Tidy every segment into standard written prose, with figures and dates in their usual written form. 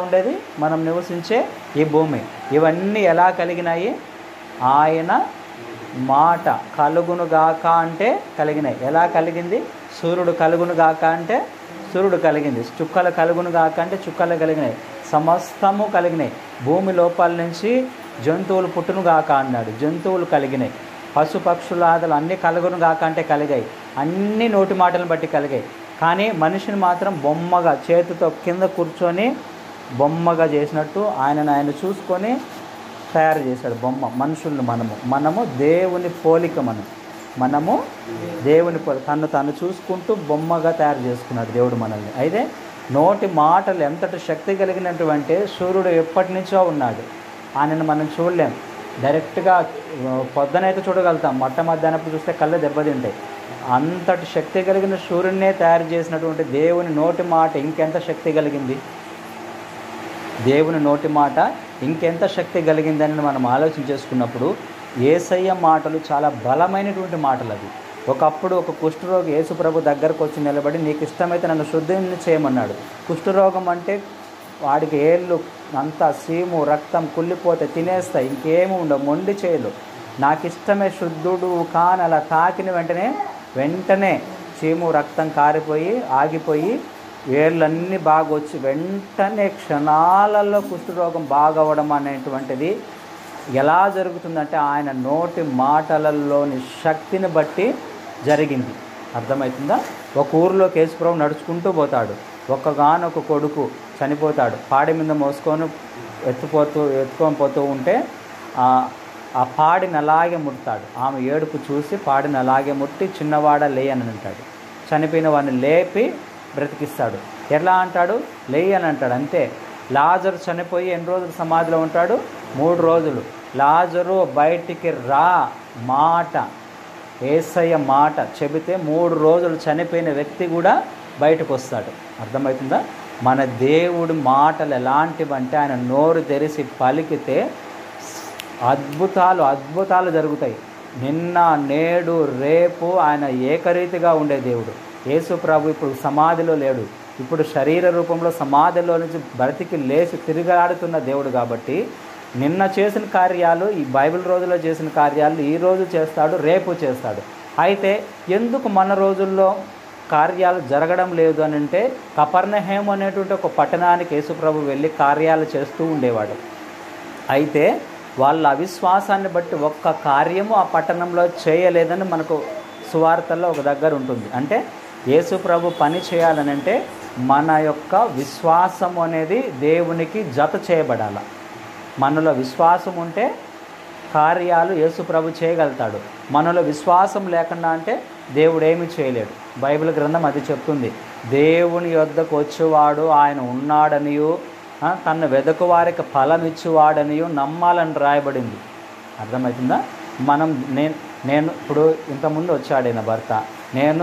ఉండేది మనం నివసించే ఈ భూమి. ఇవన్నీ ఎలా కలిగినాయి? ఆయన మాట కలుగును గాక అంటే కలిగినాయి. ఎలా కలిగింది? సూర్యుడు కలుగును గాక అంటే సూర్యుడు కలిగింది. చుక్కలు కలుగును గాక అంటే చుక్కలు కలిగినాయి. సమస్తము కలిగినాయి. భూమి లోపల నుంచి జంతువులు పుట్టును గాక అన్నాడు, జంతువులు కలిగినాయి. పశుపక్షులాదలు అన్నీ కలుగును గాక అంటే కలిగాయి. అన్ని నోటి మాటలను బట్టి కలిగాయి. కానీ మనిషిని మాత్రం బొమ్మగా చేతితో కింద కూర్చొని బొమ్మగా చేసినట్టు ఆయన చూసుకొని తయారు చేశాడు బొమ్మ. మనుషుల్ని మనము దేవుని పోలిక, మనము దేవుని పోలిక, తను చూసుకుంటూ బొమ్మగా తయారు చేసుకున్నాడు దేవుడు మనల్ని. అయితే నోటి మాటలు ఎంతటి శక్తి కలిగినటువంటి, సూర్యుడు ఎప్పటి నుంచో ఉన్నాడు, ఆయనను మనం చూడలేం. డైరెక్ట్గా పొద్దునైతే చూడగలుగుతాం, మధ్యాహ్నప్పుడు చూస్తే కళ్ళు దెబ్బతింటాయి. అంతటి శక్తి కలిగిన సూర్యుడినే తయారు చేసినటువంటి దేవుని నోటి మాట ఇంకెంత శక్తి కలిగింది? దేవుని నోటి మాట ఇంకెంత శక్తి కలిగిందని మనం ఆలోచన చేసుకున్నప్పుడు యేసయ్య మాటలు చాలా బలమైనటువంటి మాటలు. అవి ఒకప్పుడు ఒక కుష్ఠరోగి యేసుప్రభు దగ్గరకు వచ్చి నిలబడి, నీకు ఇష్టమైతే నన్ను శుద్ధిని చేయమన్నాడు. కుష్ఠరోగం అంటే వాడికి ఏళ్ళు అంతా సీము రక్తం కుళ్ళిపోతే తినేస్తాయి, ఇంకేమి ఉండవు, మొండి చేయలు. నాకు ఇష్టమే శుద్ధుడు కాని అలా తాకిన వెంటనే చీము రక్తం కారిపోయి ఆగిపోయి వేళ్ళన్నీ బాగా వచ్చి వెంటనే క్షణాలలో కుష్ఠరోగం బాగవడం అనేటువంటిది ఎలా జరుగుతుందంటే ఆయన నోటి మాటలలోని శక్తిని బట్టి జరిగింది. అర్థమవుతుందా? ఒక ఊరిలోకి యేసుప్రభు నడుచుకుంటూ పోతాడు. ఒక్కగానొక కొడుకు చనిపోతాడు. పాడి మీద మోసుకొని ఎత్తుకొని పోతూ ఉంటే ఆ పాడిని అలాగే ముడతాడు. ఆమె ఏడుపు చూసి పాడిని అలాగే ముట్టి, చిన్నవాడ లేయి అని అంటాడు. చనిపోయిన వాడిని లేపి బ్రతికిస్తాడు. ఎట్లా అంటాడు? లేయి అని అంటాడు. అంతే. లాజరు చనిపోయి ఎన్ని రోజులు సమాధిలో ఉంటాడు? 3 రోజులు. లాజరు బయటికి రా మాట, యేసయ్య మాట చెబితే 3 రోజులు చనిపోయిన వ్యక్తి కూడా బయటకు వస్తాడు. అర్థమవుతుందా? మన దేవుడి మాటలు ఎలాంటివంటే ఆయన నోరు తెరిచి పలికితే అద్భుతాలు జరుగుతాయి. నిన్న నేడు రేపు ఆయన ఏకరీతిగా ఉండే దేవుడు. యేసు ప్రభు ఇప్పుడు సమాధిలో లేడు, ఇప్పుడు శరీర రూపంలో సమాధిలో నుంచి బ్రతికి లేచి తిరిగాడుతున్న దేవుడు. కాబట్టి నిన్న చేసిన కార్యాలు, ఈ బైబిల్ రోజుల్లో చేసిన కార్యాలు ఈ రోజు చేస్తాడు, రేపు చేస్తాడు. అయితే ఎందుకు మన రోజుల్లో కార్యాలు జరగడం లేదు అని అంటే, కపర్నహూము అనేటువంటి ఒక పట్టణానికి యేసుప్రభు వెళ్ళి కార్యాలు చేస్తూ ఉండేవాడు. అయితే వాళ్ళ అవిశ్వాసాన్ని బట్టి ఒక్క కార్యము ఆ పట్టణంలో చేయలేదని మనకు సువార్తల్లో ఒక దగ్గర ఉంటుంది. అంటే యేసుప్రభు పని చేయాలనంటే మన యొక్క విశ్వాసం అనేది దేవునికి జత చేయబడాలి. మనలో విశ్వాసం ఉంటే కార్యాలు యేసుప్రభు చేయగలుగుతాడు. మనలో విశ్వాసం లేకుండా అంటే దేవుడు ఏమీ చేయలేడు. బైబిల్ గ్రంథం అది చెప్తుంది. దేవుని యొద్దకు వచ్చేవాడు ఆయన ఉన్నాడనియు, తను వెదకు వారికి ఫలం ఇచ్చేవాడనియు నమ్మాలని రాయబడింది. అర్థమవుతుందా? నేను ఇప్పుడు ఇంతకుముందు వచ్చాడు నా భర్త, నేను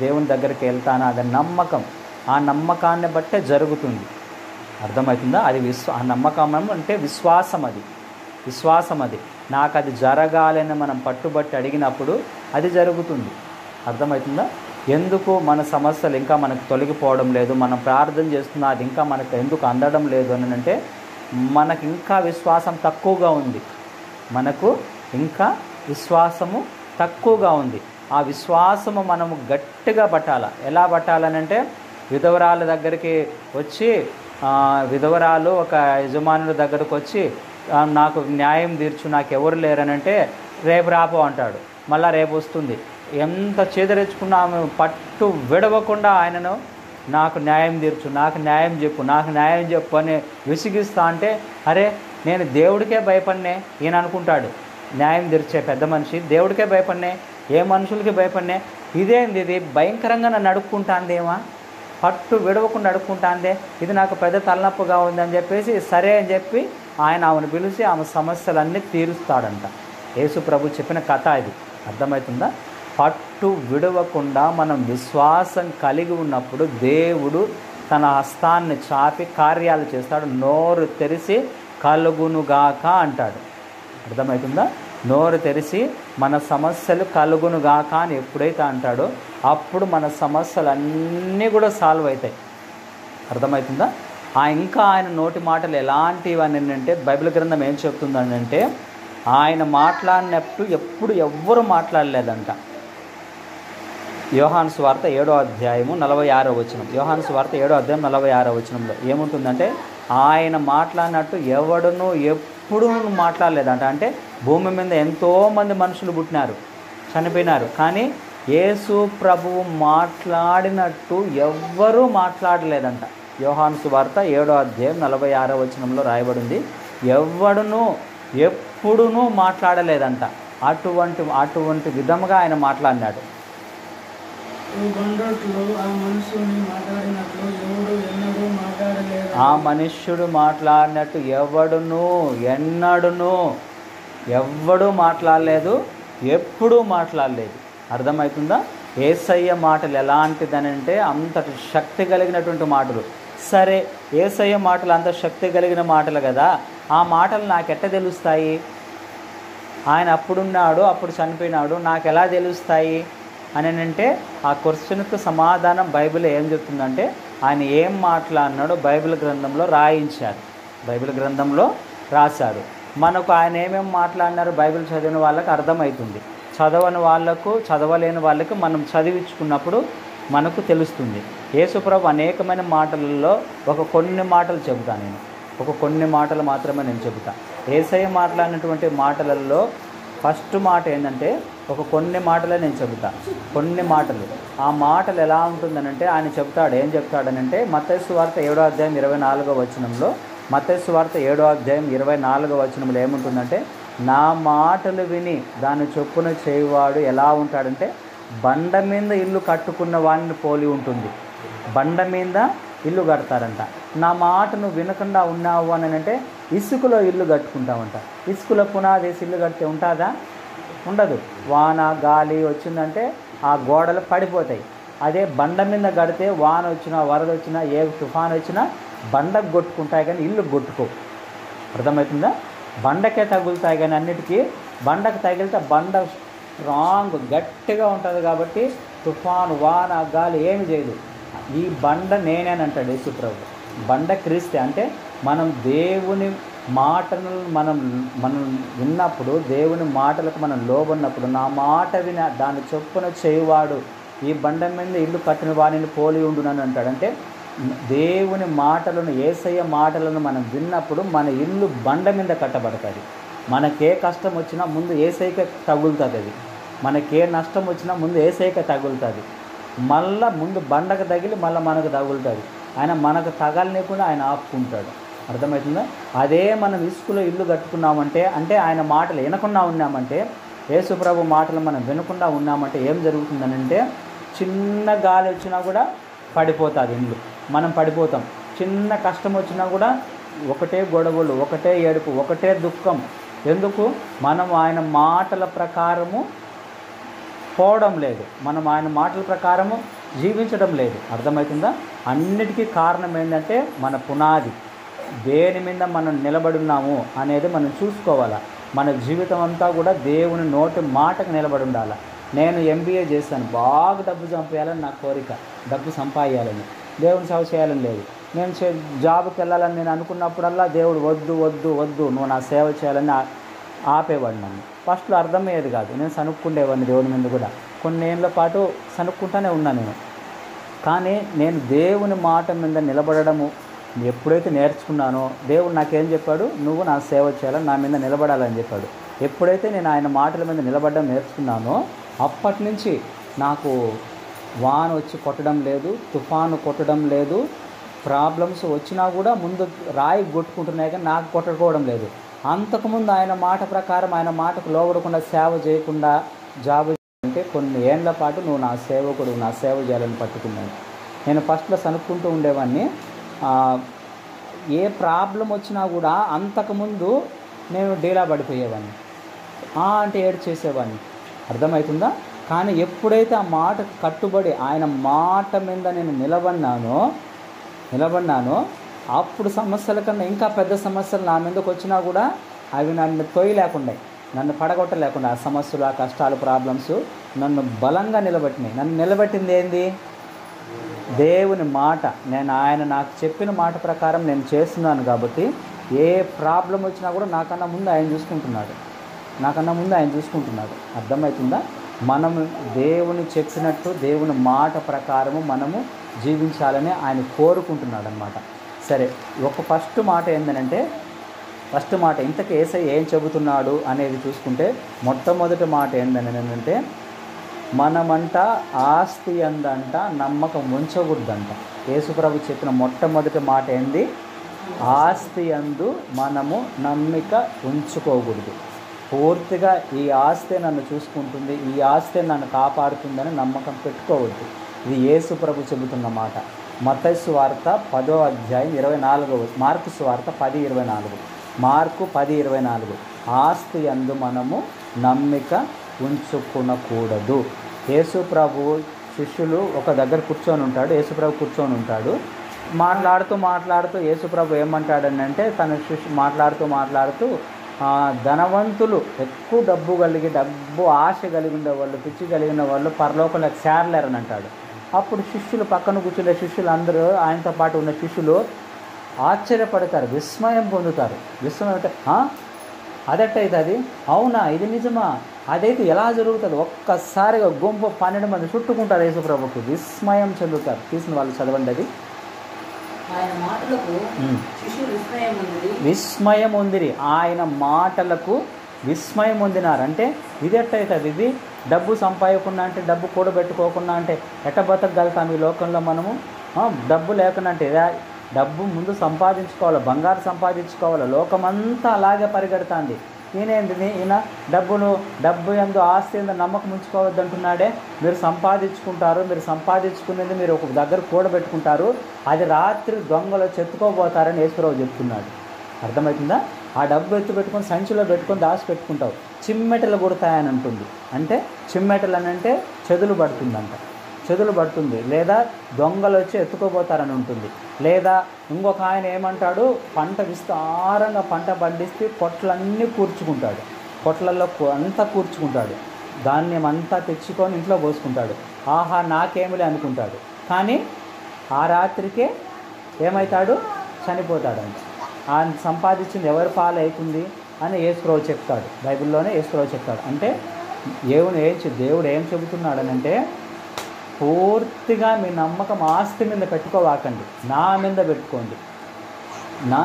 దేవుని దగ్గరికి వెళ్తాను, అది నమ్మకం. ఆ నమ్మకాన్ని బట్టే జరుగుతుంది. అర్థమవుతుందా? అది ఆ నమ్మకం అంటే విశ్వాసం అది నాకు అది జరగాలని మనం పట్టుబట్టి అడిగినప్పుడు అది జరుగుతుంది. అర్థమవుతుందా? ఎందుకు మన సమస్యలు ఇంకా మనకు తొలగిపోవడం లేదు, మనం ప్రార్థన చేస్తున్నా అది ఇంకా మనకు ఎందుకు అందడం లేదు అని అంటే, మనకు ఇంకా విశ్వాసం తక్కువగా ఉంది. మనకు ఇంకా విశ్వాసము తక్కువగా ఉంది. ఆ విశ్వాసము మనము గట్టిగా పట్టాలి. ఎలా పట్టాలనంటే, విధవరాల దగ్గరికి వచ్చి, విధవరాలు ఒక యజమానుల దగ్గరకు వచ్చి, నాకు న్యాయం తీర్చు, నాకు ఎవరు లేరనంటే, రేపు రాపో అంటాడు. మళ్ళీ రేపు వస్తుంది. ఎంత చేదరించుకున్నా ఆమె పట్టు విడవకుండా ఆయనను, నాకు న్యాయం తీర్చు, నాకు న్యాయం చెప్పు అని విసిగిస్తా అంటే, అరే నేను దేవుడికే భయపడినే ఈయన అనుకుంటాడు. న్యాయం తీర్చే పెద్ద మనిషి దేవుడికే భయపడినే, ఏ మనుషులకి భయపడినే, ఇదేంది ఇది భయంకరంగా నన్ను అడుక్కుంటాందేమా, పట్టు విడవకుండా అడుక్కుంటాందే, ఇది నాకు పెద్ద తలనొప్పుగా ఉందని చెప్పేసి సరే అని చెప్పి ఆయన ఆమెను పిలిచి ఆమె సమస్యలన్నీ తీరుస్తాడంట. యేసు ప్రభు చెప్పిన కథ ఇది. అర్థమవుతుందా? పట్టు విడవకుండా మనం విశ్వాసం కలిగి ఉన్నప్పుడు దేవుడు తన హస్తాన్ని చాపి కార్యాలు చేస్తాడు. నోరు తెరిచి కలుగునుగాక అంటాడు. అర్థమవుతుందా? నోరు తెరిచి మన సమస్యలు కలుగునుగాక అని ఎప్పుడైతే అంటాడో అప్పుడు మన సమస్యలు అన్నీ కూడా సాల్వ్ అవుతాయి. అర్థమవుతుందా? ఇంకా ఆయన నోటి మాటలు ఎలాంటివి అని అంటే బైబిల్ గ్రంథం ఏం చెప్తుందని అంటే ఆయన మాట్లాడినట్టు ఎప్పుడు ఎవ్వరూ మాట్లాడలేదంట. యోహాను సువార్త 7వ అధ్యాయము 46వ వచనం. యోహాను సువార్త 7వ అధ్యాయం 46వ వచనంలో ఏముంటుందంటే ఆయన మాట్లాడినట్టు ఎవడునూ ఎప్పుడూ మాట్లాడలేదంట. అంటే భూమి మీద ఎంతోమంది మనుషులు పుట్టినారు, చనిపోయినారు, కానీ యేసు ప్రభువు మాట్లాడినట్టు ఎవ్వరూ మాట్లాడలేదంట. యోహాను సువార్త 7వ అధ్యాయం 46వ వచనంలో రాయబడింది. ఎవడునూ ఎప్పుడునూ మాట్లాడలేదంట. అటువంటి విధముగా ఆయన మాట్లాడినాడు. ఆ మనుష్యుడు మాట్లాడినట్టు ఎవ్వడూ మాట్లాడలేదు, ఎప్పుడూ మాట్లాడలేదు. అర్థమవుతుందా? యేసయ్య మాటలు ఎలాంటిదని అంటే అంతటి శక్తి కలిగినటువంటి మాటలు. సరే, యేసయ్య మాటలు అంత శక్తి కలిగిన మాటలు కదా, ఆ మాటలు నాకెట్ట తెలుస్తాయి? ఆయన అప్పుడున్నాడు, అప్పుడు చనిపోయినాడు, నాకు ఎలా తెలుస్తాయి అని అంటే ఆ క్వశ్చన్కు సమాధానం బైబిల్ ఏం చెప్తుందంటే ఆయన ఏం మాట్లాడినాడో బైబిల్ గ్రంథంలో రాయించారు, బైబిల్ గ్రంథంలో రాశారు. మనకు ఆయన ఏమేమి మాట్లాడినారో బైబిల్ చదివిన వాళ్ళకి అర్థమవుతుంది. చదవని వాళ్ళకు, చదవలేని వాళ్ళకు మనం చదివించుకున్నప్పుడు మనకు తెలుస్తుంది. యేసుప్రభు అనేకమైన మాటలలో కొన్ని మాటలు చెబుతాను నేను, కొన్ని మాటలు మాత్రమే నేను చెబుతాను. యేసయ్య మాట్లాడినటువంటి మాటలలో ఫస్ట్ మాట ఏంటంటే కొన్ని మాటలే నేను చెబుతాను, కొన్ని మాటలు. ఆ మాటలు ఎలా ఉంటుందనంటే ఆయన చెప్తాడు, ఏం చెప్తాడనంటే మత్తయి సువార్త 7వ అధ్యాయం 24వ వచనంలో, మత్తయి సువార్త 7వ అధ్యాయం 24వ వచనంలో ఏముంటుందంటే నా మాటలు విని దాని చొప్పున చేయువాడు ఎలా ఉంటాడంటే బండ మీద ఇల్లు కట్టుకున్న వాడిని పోలి ఉంటుంది. బండ మీద ఇల్లు కడతారంట. నా మాటను వినకుండా ఉన్నావు అని అంటే ఇసుకలో ఇల్లు కట్టుకుంటామంట. ఇసుకలో పునాది వేసి ఇల్లు కడితే ఉంటుందా? ఉండదు. వాన గాలి వచ్చిందంటే ఆ గోడలు పడిపోతాయి. అదే బండ మీద కడితే వాన వచ్చినా, వరద వచ్చినా, ఏ తుఫాన్ వచ్చినా బండకు కొట్టుకుంటాయి కానీ ఇల్లు కొట్టుకో. అర్థమవుతుందా? బండకే తగులుతాయి కానీ అన్నిటికీ బండకు తగిలితే బండ స్ట్రాంగ్ గట్టిగా ఉంటుంది కాబట్టి తుఫాను, వాన, గాలి ఏమి చేయదు. ఈ బండ నేనేనంటాడు యేసుప్రభు. బండ క్రీస్తే అంటే మనం దేవుని మాటలను మనం విన్నప్పుడు, దేవుని మాటలకు మనం లోబడినప్పుడు, నా మాట విన దాని చొప్పున చేయువాడు ఈ బండ మీద ఇల్లు కట్టిన వాడిని పోలి ఉండునని అంటాడు. అంటే దేవుని మాటలను, యేసయ్య మాటలను మనం విన్నప్పుడు మన ఇల్లు బండ మీద కట్టబడుతుంది. మనకే కష్టం వచ్చినా ముందు యేసయ్యకే తగులుతుంది. అది మనకే నష్టం వచ్చినా ముందు యేసయ్యకే తగులుతుంది. మళ్ళీ ముందు బండకు తగిలి మళ్ళీ మనకు తగులుతుంది. ఆయన మనకు తగలనికుండా ఆయన ఆపుకుంటాడు. అర్థమవుతుందా? అదే మనం ఇసుకలో ఇల్లు కట్టుకున్నామంటే, అంటే ఆయన మాటలు వినకుండా ఉన్నామంటే, యేసుప్రభు మాటలు మనం వినకుండా ఉన్నామంటే ఏం జరుగుతుందనంటే చిన్న గాలి వచ్చినా కూడా పడిపోతుంది ఇల్లు, మనం పడిపోతాం. చిన్న కష్టం వచ్చినా కూడా ఒకటే గొడవలు, ఒకటే ఏడుపు, ఒకటే దుఃఖం. ఎందుకు? మనం ఆయన మాటల ప్రకారము పోవడం లేదు, మనం ఆయన మాటల ప్రకారము జీవించడం లేదు. అర్థమవుతుందా? అన్నిటికీ కారణం ఏంటంటే మన పునాది, దేని మీద మనం నిలబడున్నాము అనేది మనం చూసుకోవాలా. మన జీవితం అంతా కూడా దేవుని నోటి మాటకు నిలబడి ఉండాలి. నేను ఎంబీఏ చేశాను, బాగా డబ్బు సంపాయాలని నా కోరిక, డబ్బు సంపాదించాలని, దేవుని సేవ చేయాలని లేదు. నేను జాబ్కి వెళ్ళాలని నేను అనుకున్నప్పుడల్లా దేవుడు వద్దు వద్దు వద్దు నువ్వు నా సేవ చేయాలని ఆపేవాడు నన్ను. ఫస్ట్లో అర్థమయ్యేది కాదు, నేను సనుక్కుండేవాడిని దేవుని మీద కూడా. కొన్ని ఏళ్ళ పాటు సనుక్కుంటానే ఉన్నాను నేను. కానీ నేను దేవుని మాట మీద నిలబడము ఎప్పుడైతే నేర్చుకున్నానో, దేవుడు నాకేం చెప్పాడు, నువ్వు నా సేవ చేయాలని, నా మీద నిలబడాలని చెప్పాడు. ఎప్పుడైతే నేను ఆయన మాటల మీద నిలబడడం నేర్చుకున్నానో అప్పటి నుంచి నాకు వాన వచ్చి కొట్టడం లేదు, తుఫాను కొట్టడం లేదు, ప్రాబ్లమ్స్ వచ్చినా కూడా ముందు రాయి కొట్టుకుంటున్నాయి కానీ నాకు కొట్టుకోవడం లేదు. అంతకుముందు ఆయన మాట ప్రకారం, ఆయన మాటకు లోబడకుండా సేవ చేయకుండా జాబ్ అంటే కొన్ని ఏళ్ల పాటు నువ్వు నా సేవకుడు, నా సేవ చేయాలని పట్టుకున్నాను. నేను ఫస్ట్లో సనుక్కుంటూ ఉండేవాడిని. ఏ ప్రాబ్లం వచ్చినా కూడా అంతకుముందు నేను డీలా పడిపోయేవాడిని, అంటే ఏడు చేసేవాడిని. అర్థమవుతుందా? కానీ ఎప్పుడైతే ఆ మాటకు కట్టుబడి ఆయన మాట మీద నేను నిలబడినానో అప్పుడు సమస్యల కన్నా ఇంకా పెద్ద సమస్యలు నా మీదకి వచ్చినా కూడా అవి నన్ను తోయలేకుండా, నన్ను పడగొట్టలేకుండా, ఆ సమస్యలు, ఆ కష్టాలు, ప్రాబ్లమ్స్ నన్ను బలంగా నిలబెట్టినాయి. నన్ను నిలబెట్టింది ఏంది? దేవుని మాట, నేను ఆయన నాకు చెప్పిన మాట ప్రకారం నేను చేస్తున్నాను కాబట్టి ఏ ప్రాబ్లం వచ్చినా కూడా నాకన్నా ముందు ఆయన చూసుకుంటున్నాడు. అర్థమవుతుందా? మనము దేవుని చెప్పినట్టు దేవుని మాట ప్రకారము మనము జీవించాలని ఆయన కోరుకుంటున్నాడు అన్నమాట. సరే, ఫస్ట్ మాట ఏంటంటే, ఇంతకీ యేసయ్య ఏం చెబుతున్నాడు అనేది చూసుకుంటే, మొట్టమొదటి మాట ఏంటంటే, మనమంట ఆస్తి అందంట నమ్మకం ఉంచకూడదంట. యేసుప్రభు చెప్పిన మొట్టమొదటి మాట ఏంది? ఆస్తి అందు మనము నమ్మిక ఉంచుకోకూడదు. పూర్తిగా ఈ ఆస్తే నన్ను చూసుకుంటుంది, ఈ ఆస్తే నన్ను కాపాడుతుందని నమ్మకం పెట్టుకోవద్దు. ఇది యేసుప్రభు చెబుతున్న మాట. మత్తయి సువార్త 10వ అధ్యాయం 24, మార్కు సువార్త 10:24. మార్కు 10:24. ఆస్తి యందు మనము నమ్మిక ఉంచుకునకూడదు. యేసుప్రభు శిష్యులు ఒక దగ్గర యేసుప్రభు కూర్చొని ఉంటాడు. మాట్లాడుతూ యేసుప్రభు ఏమంటాడనంటే, తన మాట్లాడుతూ ధనవంతులు, ఎక్కువ డబ్బు ఆశ కలిగి ఉండేవాళ్ళు, పిచ్చి కలిగిన వాళ్ళు పరలోకంలో చేరలేరని అంటాడు. అప్పుడు శిష్యులు, పక్కన కూర్చునే శిష్యులు అందరూ, ఆయనతో పాటు ఉన్న శిష్యులు ఆశ్చర్యపడతారు, విస్మయం పొందుతారు. విస్మయం అంటే, అదట్టయితే అది అవునా, ఇది నిజమా, అదైతే ఎలా జరుగుతుంది? ఒక్కసారిగా గుంపు 12 మంది చుట్టుకుంటారు యేసుప్రభుకి. విస్మయం చెందుతారు. తీసిన వాళ్ళు చదవండి. అది విస్మయం ఉందిరి, ఆయన మాటలకు విస్మయం పొందినారు. అంటే ఇది ఎట్టయితుంది? ఇది డబ్బు సంపాదకుండా అంటే, డబ్బు కూడబెట్టుకోకుండా అంటే ఎట్ట బతకగలుగుతాం ఈ లోకంలో మనము? డబ్బు లేకుండా అంటే, డబ్బు ముందు సంపాదించుకోవాలి, బంగారు సంపాదించుకోవాలి. లోకమంతా అలాగే పరిగెడుతుంది. ఈయన డబ్బు ఎందు ఆస్తి ఎందు నమ్మకం ఉంచుకోవద్దు అంటున్నాడే. మీరు సంపాదించుకునేది మీరు ఒక దగ్గర కూడబెట్టుకుంటారు, అది రాత్రి దొంగలు చెత్తుకోబోతారని యేసుప్రభు చెప్తున్నాడు. అర్థమవుతుందా? ఆ డబ్బు ఎత్తుపెట్టుకొని సంచిలో పెట్టుకొని దాచి పెట్టుకుంటావు, చిమ్మెటలు కొడతాయని అంటుంది. అంటే చిమ్మెటలు అని అంటే చెదులు పడుతుంది, లేదా దొంగలు వచ్చి ఎత్తుకోబోతారని ఉంటుంది. లేదా ఇంకొక ఆయన ఏమంటాడు, విస్తారంగా పంట పండిస్తే కొట్లన్నీ కొట్లల్లో అంతా కూర్చుకుంటాడు, ధాన్యం అంతా తెచ్చుకొని ఇంట్లో పోసుకుంటాడు. ఆహా నాకేమిలే అనుకుంటాడు. కానీ ఆ రాత్రికే ఏమవుతాడు? చనిపోతాడంట. ఆయన సంపాదించింది ఎవరి పాలు అవుతుంది అని యేసుప్రభు చెప్తాడు. బైబిల్లోనే యేసుప్రభు చెప్తాడు. అంటే దేవుడు ఏం చెబుతున్నాడనంటే, పూర్తిగా మీ నమ్మకం ఆస్తి మీద పెట్టుకోవాకండి, నా మీద పెట్టుకోండి. నా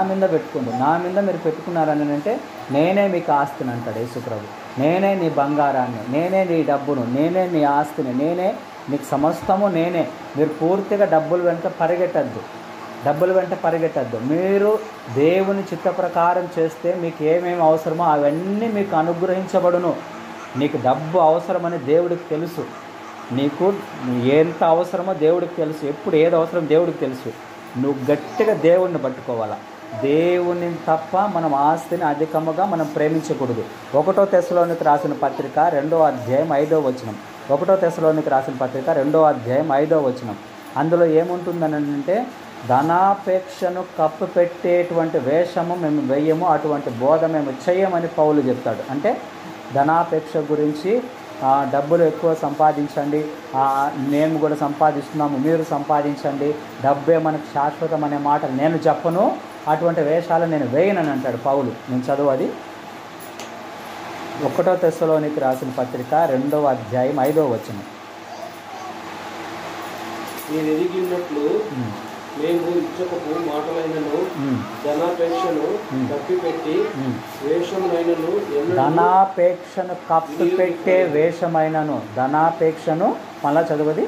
మీద మీరు పెట్టుకున్నారని అంటే, నేనే మీకు ఆస్తిని అంటాడు యేసుప్రభు. నేనే నీ బంగారాన్ని, నేనే నీ డబ్బును, నేనే నీ ఆస్తిని, నేనే నీకు సమస్తము నేనే. మీరు పూర్తిగా డబ్బుల వెంట పరిగెట్టద్దు. మీరు దేవుని చిత్త ప్రకారం చేస్తే మీకు ఏమేమి అవసరమో అవన్నీ మీకు అనుగ్రహించబడును. నీకు డబ్బు అవసరమని దేవుడికి తెలుసు, నీకు ఎంత అవసరమో దేవుడికి తెలుసు, ఎప్పుడు ఏది అవసరం దేవుడికి తెలుసు. నువ్వు గట్టిగా దేవుడిని పట్టుకోవాలా. దేవుని తప్ప మనం ఆస్తిని అధికముగా మనం ప్రేమించకూడదు. 1 తెస్సలోనికి రాసిన పత్రిక 2వ అధ్యాయం 5వ వచనం. 1 తెస్సలోనికి రాసిన పత్రిక 2వ అధ్యాయం 5వ వచనం. అందులో ఏముంటుందని అంటే, ధనాపేక్షను కప్పు పెట్టేటువంటి వేషము మేము వెయ్యము, అటువంటి బోధ మేము చెయ్యమని పౌలు చెప్తాడు. అంటే ధనాపేక్ష గురించి, డబ్బులు ఎక్కువ సంపాదించండి, మేము కూడా సంపాదిస్తున్నాము, మీరు సంపాదించండి, డబ్బే మనకు శాశ్వతం అనే మాటలు నేను చెప్పను, అటువంటి వేషాలు నేను వేయనని అంటాడు పౌలు. నేను చదువు అది 1 తెస్సలోనికి రాసిన పత్రిక 2వ అధ్యాయం 5వ వచనం. నేను ఎదిగినట్లు మేము ఇచ్చకపు మాటలైనను ధనాపేక్షను కప్పిపెట్టి వేషమునైనను, ధనాపేక్షను కప్పిపెట్టే వేషమైనను, ధనాపేక్షను మళ్ళా చదువుది,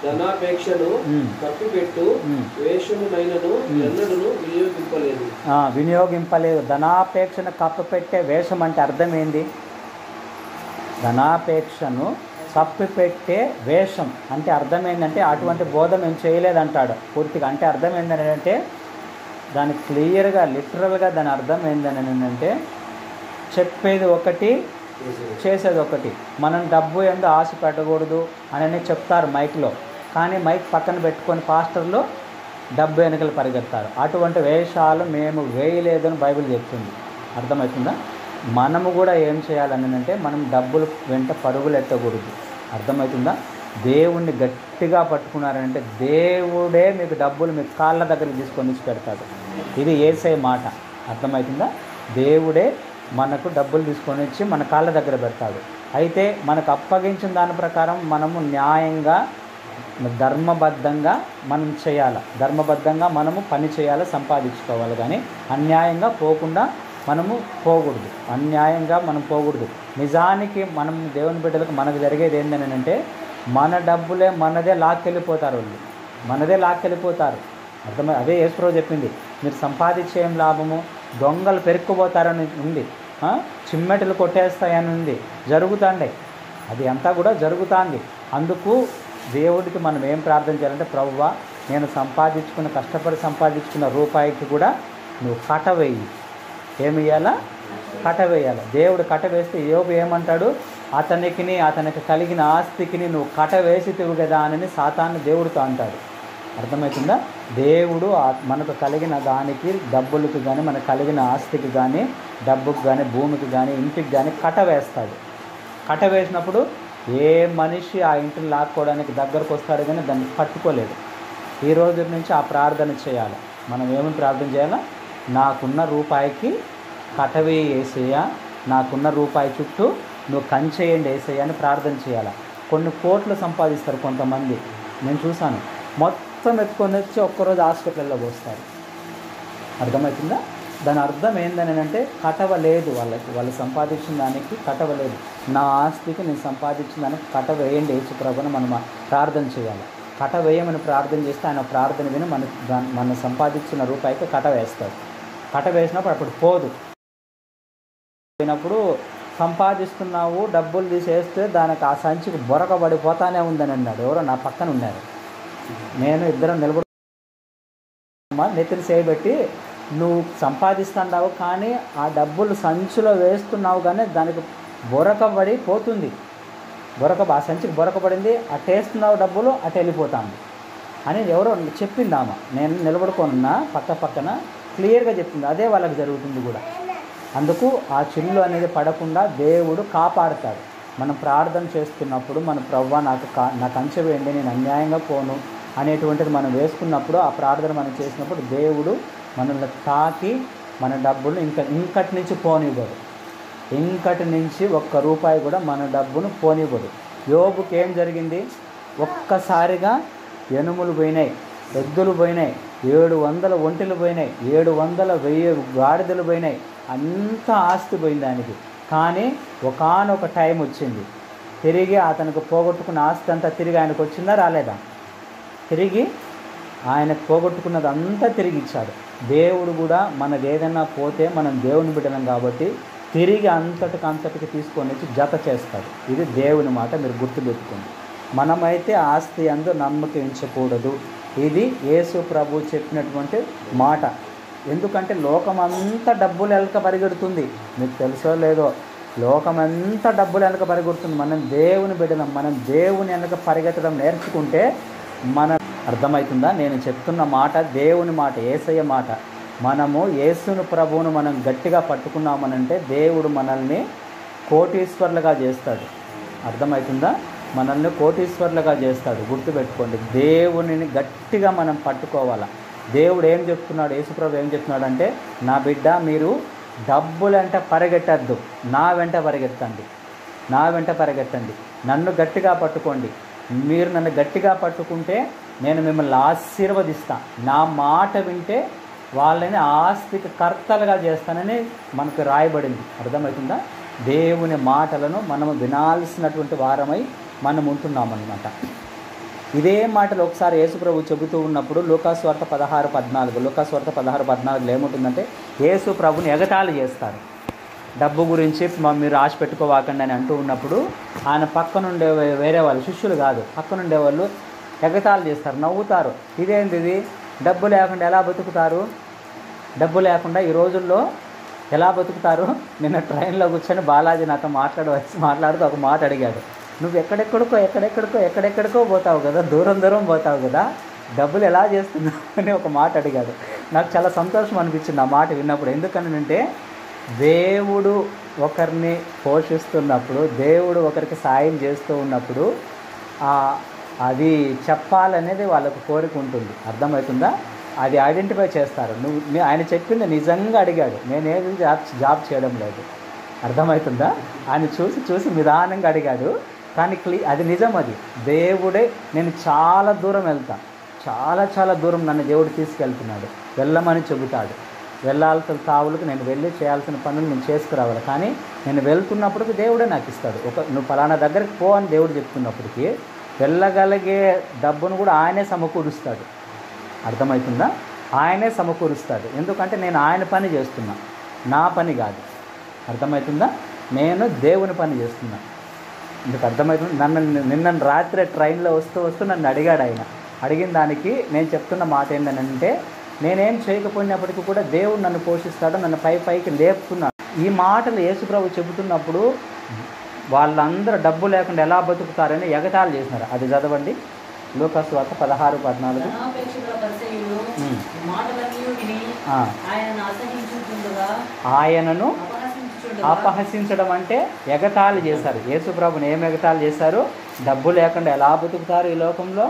ధనాపేక్షను కప్పిపెట్టు వేషమునైనను ఎన్నడూ వినియోగింపలేదు. ధనాపేక్షను కప్పిపెట్టే వేషం అంటే అర్థం ఏంది? ధనాపేక్షను కప్పిపెట్టే వేషం అంటే అర్థం ఏంటంటే, అటువంటి బోధ మేము చేయలేదంటాడు పూర్తిగా. అంటే అర్థం ఏంటంటే, దాని క్లియర్గా లిటరల్గా దాని అర్థం ఏంటంటే, చెప్పేది ఒకటి చేసేది ఒకటి. మనం డబ్బు ఎందు ఆశ పెట్టకూడదు అని చెప్తారు మైక్లో, కానీ మైక్ పక్కన పెట్టుకొని పాస్టర్లు డబ్బు వెనుకలు పరిగెత్తారు. అటువంటి వేషాలు మేము వేయలేదని బైబిల్ చెప్తుంది. అర్థమవుతుందా? మనము కూడా ఏం చేయాలని అంటే, మనం డబ్బులు వెంట పరుగులు ఎత్తకూడదు. అర్థమవుతుందా? దేవుణ్ణి గట్టిగా పట్టుకున్నారంటే దేవుడే మీకు డబ్బులు మీ కాళ్ళ దగ్గరికి తీసుకొని వచ్చి పెడతాడు. ఇది యేసయ్య మాట. అర్థమవుతుందా? దేవుడే మనకు డబ్బులు తీసుకొని వచ్చి మన కాళ్ళ దగ్గర పెడతాడు. అయితే మనకు అప్పగించిన దాని ప్రకారం మనము న్యాయంగా ధర్మబద్ధంగా మనం చేయాలి. ధర్మబద్ధంగా మనము పని చేయాలి, సంపాదించుకోవాలి. కానీ అన్యాయంగా పోకుండా మనము పోకూడదు. అన్యాయంగా మనం పోకూడదు. నిజానికి మనం దేవుని బిడ్డలకు మనకు జరిగేది ఏంటంటే మన డబ్బులే మనదే లాక్కెళ్ళిపోతారు. వాళ్ళు మనదే లాక్కెళ్ళిపోతారు. అదే యేసుప్రభు చెప్పింది, మీరు సంపాదించే ఏం లాభము, దొంగలు పెరుక్కుపోతారని ఉంది, చిమ్మెటలు కొట్టేస్తాయని ఉంది. జరుగుతాండే, అది అంతా కూడా జరుగుతుంది. అందుకు దేవుడికి మనం ఏం ప్రార్థన చేయాలంటే, ప్రభువా నేను కష్టపడి సంపాదించుకున్న రూపాయికి కూడా నువ్వు కటవేయి. ఏమి ఇవ్వాలా? కటవేయాలి. దేవుడు కటవేస్తే యోబు ఏమంటాడు? అతనికి కలిగిన ఆస్తికి నువ్వు కటవేసితివి కదా అని సాతాను దేవుడితో అంటాడు. అర్థమవుతుందా? దేవుడు మనకు కలిగిన దానికి, డబ్బులకు కానీ, మనకు కలిగిన ఆస్తికి కానీ, డబ్బుకు కానీ, భూమికి కానీ, ఇంటికి కానీ కటవేస్తాడు. కటవేసినప్పుడు ఏ మనిషి ఆ ఇంటిని లాక్కోవడానికి దగ్గరకు వస్తాడు కానీ దాన్ని పట్టుకోలేడు. ఈ రోజు నుంచి ఆ ప్రార్థన చేయాలి. మనం ఏమని ప్రార్థన చేయాలా? నాకున్న రూపాయికి కటవే యేసయ్యా, నాకున్న రూపాయి చుట్టూ నువ్వు కంచేయండి యేసయ్యా అని ప్రార్థన చేయాలి. కొన్ని కోట్లు సంపాదిస్తారు కొంతమంది, నేను చూశాను. మొత్తం ఎత్తుకొని వచ్చి ఒక్కరోజు హాస్పిటల్లో పోస్తారు. అర్థమవుతుందా? దాని అర్థం ఏందని అంటే కటవలేదు. వాళ్ళు సంపాదించిన దానికి కటవలేదు. నా ఆస్తికి నేను సంపాదించిన దానికి కటవేయండి యేసు ప్రభువుని మనం ప్రార్థన చేయాలి. కటవేయమని ప్రార్థన చేస్తే ఆయన ప్రార్థన విని మన సంపాదించిన రూపాయికి కటవేస్తాడు. కటవేసినప్పుడు అప్పుడు పోదు. పోయినప్పుడు సంపాదిస్తున్నావు, డబ్బులు తీసేస్తే దానికి ఆ సంచికి బొరకబడిపోతానే ఉందని అన్నాడు. ఎవరో నా పక్కన ఉన్నారు. నేను ఇద్దరం నిలబడి నెత్తిని చేయబెట్టి, నువ్వు సంపాదిస్తున్నావు కానీ ఆ డబ్బులు సంచిలో వేస్తున్నావు కానీ దానికి బొరకబడి పోతుంది. ఆ సంచికి బొరకబడింది, అటేస్తున్నావు డబ్బులు, అటు వెళ్ళిపోతాను అని ఎవరో చెప్పింది ఆమె. నేను నిలబడుకున్నా పక్కన క్లియర్గా చెప్పింది. అదే వాళ్ళకి జరుగుతుంది కూడా. అందుకు ఆ చిల్లు అనేది పడకుండా దేవుడు కాపాడుతాడు. మనం ప్రార్థన చేస్తున్నప్పుడు మన ప్రభువా నాకు అంచె వేయండి, నేను అన్యాయంగా పోను అనేటువంటిది మనం వేసుకున్నప్పుడు, ఆ ప్రార్థన మనం చేసినప్పుడు దేవుడు మనల్ని తాకి మన డబ్బులు ఇంకటి నుంచి పోనివ్వడు. ఇంకటి నుంచి ఒక్క రూపాయి కూడా మన డబ్బును పోనివ్వడు. యోబుకి ఏం జరిగింది? ఒక్కసారిగా ఎనుములు పోయినాయి, ఎద్దులు పోయినాయి, 700 ఒంటెలు పోయినాయి, 700 గాడిదలు పోయినాయి, అంత ఆస్తి పోయింది ఆయనకి. కానీ ఒకానొక టైం వచ్చింది, తిరిగి అతనికి పోగొట్టుకున్న ఆస్తి అంతా తిరిగి ఆయనకు వచ్చిందా రాలేదా? తిరిగి ఆయనకు పోగొట్టుకున్నది అంతా తిరిగి ఇచ్చాడు. దేవుడు కూడా మనది ఏదైనా పోతే మనం దేవుని బిడ్డలం కాబట్టి తిరిగి అంతటికి తీసుకొని వచ్చి జత చేస్తాడు. ఇది దేవుని మాట, మీరు గుర్తుపెట్టుకోండి. మనమైతే ఆస్తి అందు నమ్మకం ఉంచకూడదు. ఇది యేసు ప్రభు చెప్పినటువంటి మాట. ఎందుకంటే లోకమంతా డబ్బులు వెనక పరిగెడుతుంది. మీకు తెలుసో లేదో, లోకమంతా డబ్బులు వెనక పరిగెడుతుంది. మనం దేవుని బిడ్డలం. మనం దేవుని వెనక పరిగెత్తడం నేర్చుకుంటే మన అర్థమవుతుందా? నేను చెప్తున్న మాట దేవుని మాట, యేసయ్య మాట. మనము యేసును ప్రభువును మనం గట్టిగా పట్టుకున్నామనంటే దేవుడు మనల్ని కోటీశ్వర్లుగా చేస్తాడు. అర్థమవుతుందా? మనల్ని కోటీశ్వర్లుగా చేస్తాడు. గుర్తుపెట్టుకోండి. దేవునిని గట్టిగా మనం పట్టుకోవాలా. దేవుడు ఏం చెప్తున్నాడు? యేసుప్రభు ఏం చెప్తున్నాడు అంటే, నా బిడ్డ మీరు డబ్బులంట పరిగెట్టద్దు, నా వెంట పరిగెట్టండి, నన్ను గట్టిగా పట్టుకోండి. మీరు నన్ను గట్టిగా పట్టుకుంటే నేను మిమ్మల్ని ఆశీర్వదిస్తాను. నా మాట వింటే వాళ్ళని ఆస్తికి కర్తలుగా చేస్తానని మనకు రాయబడింది. అర్థమవుతుందా? దేవుని మాటలను మనము వినాల్సినటువంటి వారమై మనం ఉంటున్నామన్నమాట. ఇదే మాటలు ఒకసారి యేసుప్రభు చెబుతూ ఉన్నప్పుడు లూకాసు వార్త 16:14 ఏముంటుందంటే, యేసు ప్రభుని ఎగతాళి చేస్తారు. డబ్బు గురించి మీరు ఆశ పెట్టుకోవాకండి అని అంటూ ఉన్నప్పుడు ఆయన పక్కనుండే వేరే వాళ్ళు, శిష్యులు కాదు, పక్కనుండే వాళ్ళు ఎగతాళి చేస్తారు, నవ్వుతారు. ఇదేంటిది? డబ్బు లేకుండా ఎలా బతుకుతారు? డబ్బు లేకుండా ఈ రోజుల్లో ఎలా బతుకుతారు? నిన్న ట్రైన్లో కూర్చొని బాలాజీ నాతో మాట్లాడుతూ ఒక మాట అడిగాడు. నువ్వు ఎక్కడెక్కడికో పోతావు కదా, దూరం పోతావు కదా, డబ్బులు ఎలా చేస్తున్నావు అని ఒక మాట అడిగాడు. నాకు చాలా సంతోషం అనిపించింది ఆ మాట విన్నప్పుడు. ఎందుకనంటే దేవుడు ఒకరిని పోషిస్తున్నప్పుడు, దేవుడు ఒకరికి సాయం చేస్తూ ఉన్నప్పుడు అది చెప్పాలనేది వాళ్ళకు కోరిక ఉంటుంది. అర్థమవుతుందా? అది ఐడెంటిఫై చేస్తారు. ఆయన చెప్పింది నిజంగా అడిగాడు, నేనేది జాబ్ చేయడం లేదు. అర్థమవుతుందా? ఆయన చూసి నిదానంగా అడిగాడు, కానీ అది నిజం. అది దేవుడే. నేను చాలా దూరం వెళ్తా, చాలా దూరం నన్ను దేవుడు తీసుకెళ్తున్నాడు, వెళ్ళమని చెబుతాడు. వెళ్ళాల్సిన తావులకు నేను వెళ్ళి చేయాల్సిన పనులు నేను చేసుకురావాలి. కానీ నేను వెళ్తున్నప్పటికీ దేవుడే నాకు ఇస్తాడు. నువ్వు ఫలానా దగ్గరికి పో అని దేవుడు చెప్తున్నప్పటికీ వెళ్ళగలిగే డబ్బును కూడా ఆయనే సమకూరుస్తాడు. అర్థమవుతుందా? ఆయనే సమకూరుస్తాడు. ఎందుకంటే నేను ఆయన పని చేస్తున్నా, నా పని కాదు. అర్థమవుతుందా? నేను దేవుని పని చేస్తున్నా. ఎందుకు అర్థమవుతుంది? నిన్న రాత్రి ట్రైన్లో వస్తూ నన్ను అడిగాడు. ఆయన అడిగిన దానికి నేను చెప్తున్న మాట ఏంటంటే, నేనేం చేయకపోయినప్పటికీ కూడా దేవుడు నన్ను పోషిస్తాడు, నన్ను పైకి లేపుతున్నాడు. ఈ మాటలు యేసుప్రభు చెబుతున్నప్పుడు వాళ్ళందరూ డబ్బు లేకుండా ఎలా బతుకుతారని ఎగతాళి చేసినారు. అది చదవండి, లూకాసు వార్త 16-14. ఆయనను అపహసించడం అంటే ఎగతాళి చేశారు. యేసుప్రభుని ఏం ఎగతాళి చేశారు? డబ్బు లేకుండా ఎలా బతుకుతారు ఈ లోకంలో,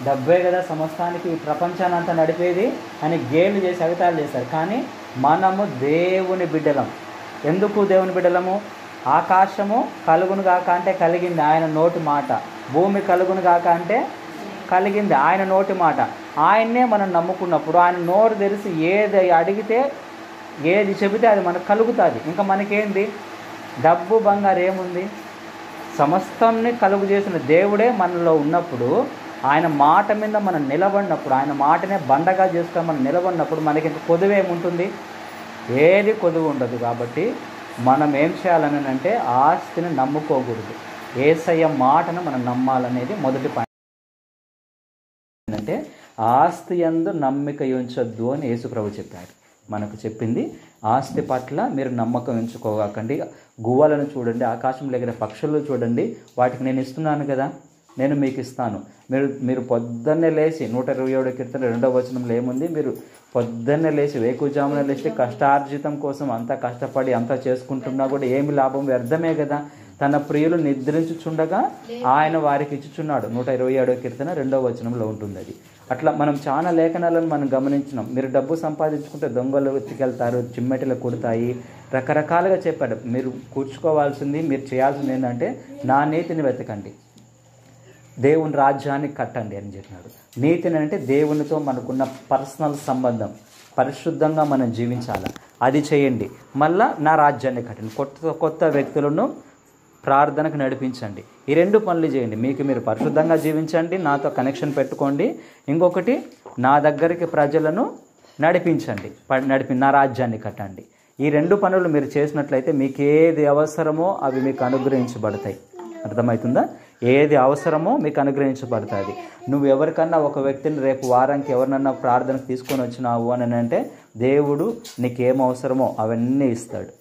డబ్బే కదా సమస్తానికి ఈ ప్రపంచాన్ని అంతా నడిపేది అని గేలు చేసి ఎగతాళి చేశారు. కానీ మనము దేవుని బిడ్డలం. ఎందుకు దేవుని బిడ్డలము? ఆకాశము కలుగును గాక అంటే కలిగింది ఆయన నోటి మాట, భూమి కలుగును గాక అంటే కలిగింది ఆయన నోటి మాట. ఆయన్నే మనం నమ్ముకున్నప్పుడు ఆయన నోరు తెరిచి ఏది అడిగితే, ఏది చెబితే అది మనకు కలుగుతుంది. ఇంకా మనకేంది? డబ్బు బంగారు ఏముంది? సమస్తాన్ని కలుగు చేసిన దేవుడే మనలో ఉన్నప్పుడు, ఆయన మాట మీద మనం నిలబడినప్పుడు, ఆయన మాటనే బండగా చేసుకొని మనం నిలబడినప్పుడు మనకి ఇంకా కొదువేముంటుంది? ఏది కొదువు ఉండదు. కాబట్టి మనం ఏం చేయాలని అంటే ఆస్తిని నమ్ముకోకూడదు, యేసయ్య మాటను మనం నమ్మాలనేది మొదటి పాయింట్. అంటే ఆస్తి యందు నమ్మిక ఉంచొద్దు అని యేసుప్రభు చెప్పారు. మనకు చెప్పింది ఆస్తి పట్ల మీరు నమ్మకం ఉంచుకోకండి. గువ్వలను చూడండి, ఆకాశంలో ఎగిరే పక్షులను చూడండి, వాటికి నేను ఇస్తున్నాను కదా, నేను మీకు ఇస్తాను. మీరు పొద్దున్నే లేచి 127 కీర్తన 2వ వచనంలో ఏముంది? మీరు పొద్దున్నే లేచి వేకుజామున లేచి కష్టార్జితం కోసం అంతా కష్టపడి అంతా చేసుకుంటున్నా కూడా ఏమి లాభం? వ్యర్థమే కదా. తన ప్రియులు నిద్రించుచుండగా ఆయన వారికి ఇచ్చుచున్నాడు. 127వ కీర్తన 2వ వచనంలో ఉంటుంది అది. అట్లా మనం చాలా లేఖనాలను మనం గమనించినాం. మీరు డబ్బు సంపాదించుకుంటే దొంగలు ఎత్తుకెళ్తారు, చిమ్మెటలు కుడతాయి, రకరకాలుగా చెప్పాడు. మీరు కూర్చుకోవాల్సింది, మీరు చేయాల్సింది ఏంటంటే నా నీతిని వెతకండి, దేవుని రాజ్యాన్ని కట్టండి అని చెప్పినాడు. నీతిని అంటే దేవునితో మనకున్న పర్సనల్ సంబంధం, పరిశుద్ధంగా మనం జీవించాలి, అది చేయండి. మళ్ళా నా రాజ్యాన్ని కట్టండి, కొత్త వ్యక్తులను ప్రార్థనకు నడిపించండి. ఈ 2 పనులు చేయండి. మీకు మీరు పరిశుద్ధంగా జీవించండి, నాతో కనెక్షన్ పెట్టుకోండి. ఇంకొకటి, నా దగ్గరికి ప్రజలను నడిపించండి, నా రాజ్యాన్ని కట్టండి. ఈ 2 పనులు మీరు చేసినట్లయితే మీకు ఏది అవసరమో అవి మీకు అనుగ్రహించబడతాయి. అర్థమవుతుందా? ఏది అవసరమో మీకు అనుగ్రహించబడుతుంది. నువ్వు ఎవరికన్నా ఒక వ్యక్తిని రేపు వారానికి ఎవరినన్నా ప్రార్థనకు తీసుకొని వచ్చినావు అని అంటే దేవుడు నీకేం అవసరమో అవన్నీ ఇస్తాడు.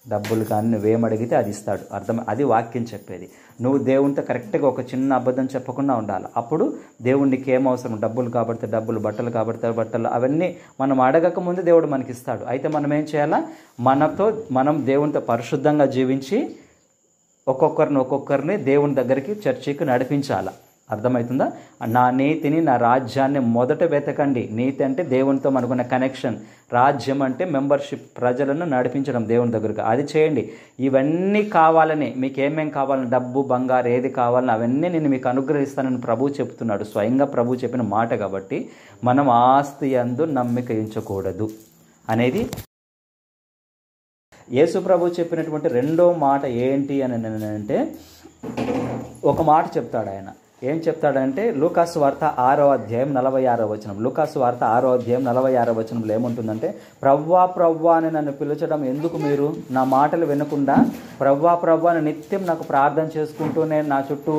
డబ్బులు కానీ నువ్వేం అడిగితే అది ఇస్తాడు. అది వాక్యం చెప్పేది. నువ్వు దేవునితో కరెక్ట్గా ఒక చిన్న అబద్ధం చెప్పకుండా ఉండాలి. అప్పుడు దేవుడు నీకు ఏం అవసరం, డబ్బులు కాబట్టి డబ్బులు, బట్టలు కాబట్టి బట్టలు, అవన్నీ మనం అడగక ముందు దేవుడు మనకి ఇస్తాడు. అయితే మనం ఏం చేయాలా? మనం దేవునితో పరిశుద్ధంగా జీవించి ఒక్కొక్కరిని దేవుని దగ్గరికి, చర్చికి నడిపించాలా. అర్థమవుతుందా? నా నీతిని, నా రాజ్యాన్ని మొదట వెతకండి. నీతి అంటే దేవునితో మనకున్న కనెక్షన్, రాజ్యం అంటే మెంబర్షిప్, ప్రజలను నడిపించడం దేవుని దగ్గరకు. అది చేయండి. ఇవన్నీ కావాలని, మీకు ఏమేం కావాలని, డబ్బు బంగారు ఏది కావాలని అవన్నీ నేను మీకు అనుగ్రహిస్తానని ప్రభువు చెప్తున్నాడు. స్వయంగా ప్రభువు చెప్పిన మాట. కాబట్టి మనం ఆస్తి యందు నమ్మిక ఉంచకూడదు అనేది యేసు ప్రభు చెప్పినటువంటి 2వ మాట ఏంటి అని అంటే, ఒక మాట చెప్తాడు ఆయన. ఏం చెప్తాడంటే లూకాసు వార్త 6వ అధ్యాయం 46వ వచనం. లూకాసు వార్త 6వ అధ్యాయం 46వ వచనంలో ఏముంటుందంటే, ప్రవ్వా ప్రవ్వా అని నన్ను పిలిచడం ఎందుకు? మీరు నా మాటలు వినకుండా ప్రవ్వా ప్రవ్వా అని నిత్యం నాకు ప్రార్థన చేసుకుంటూనే నా చుట్టూ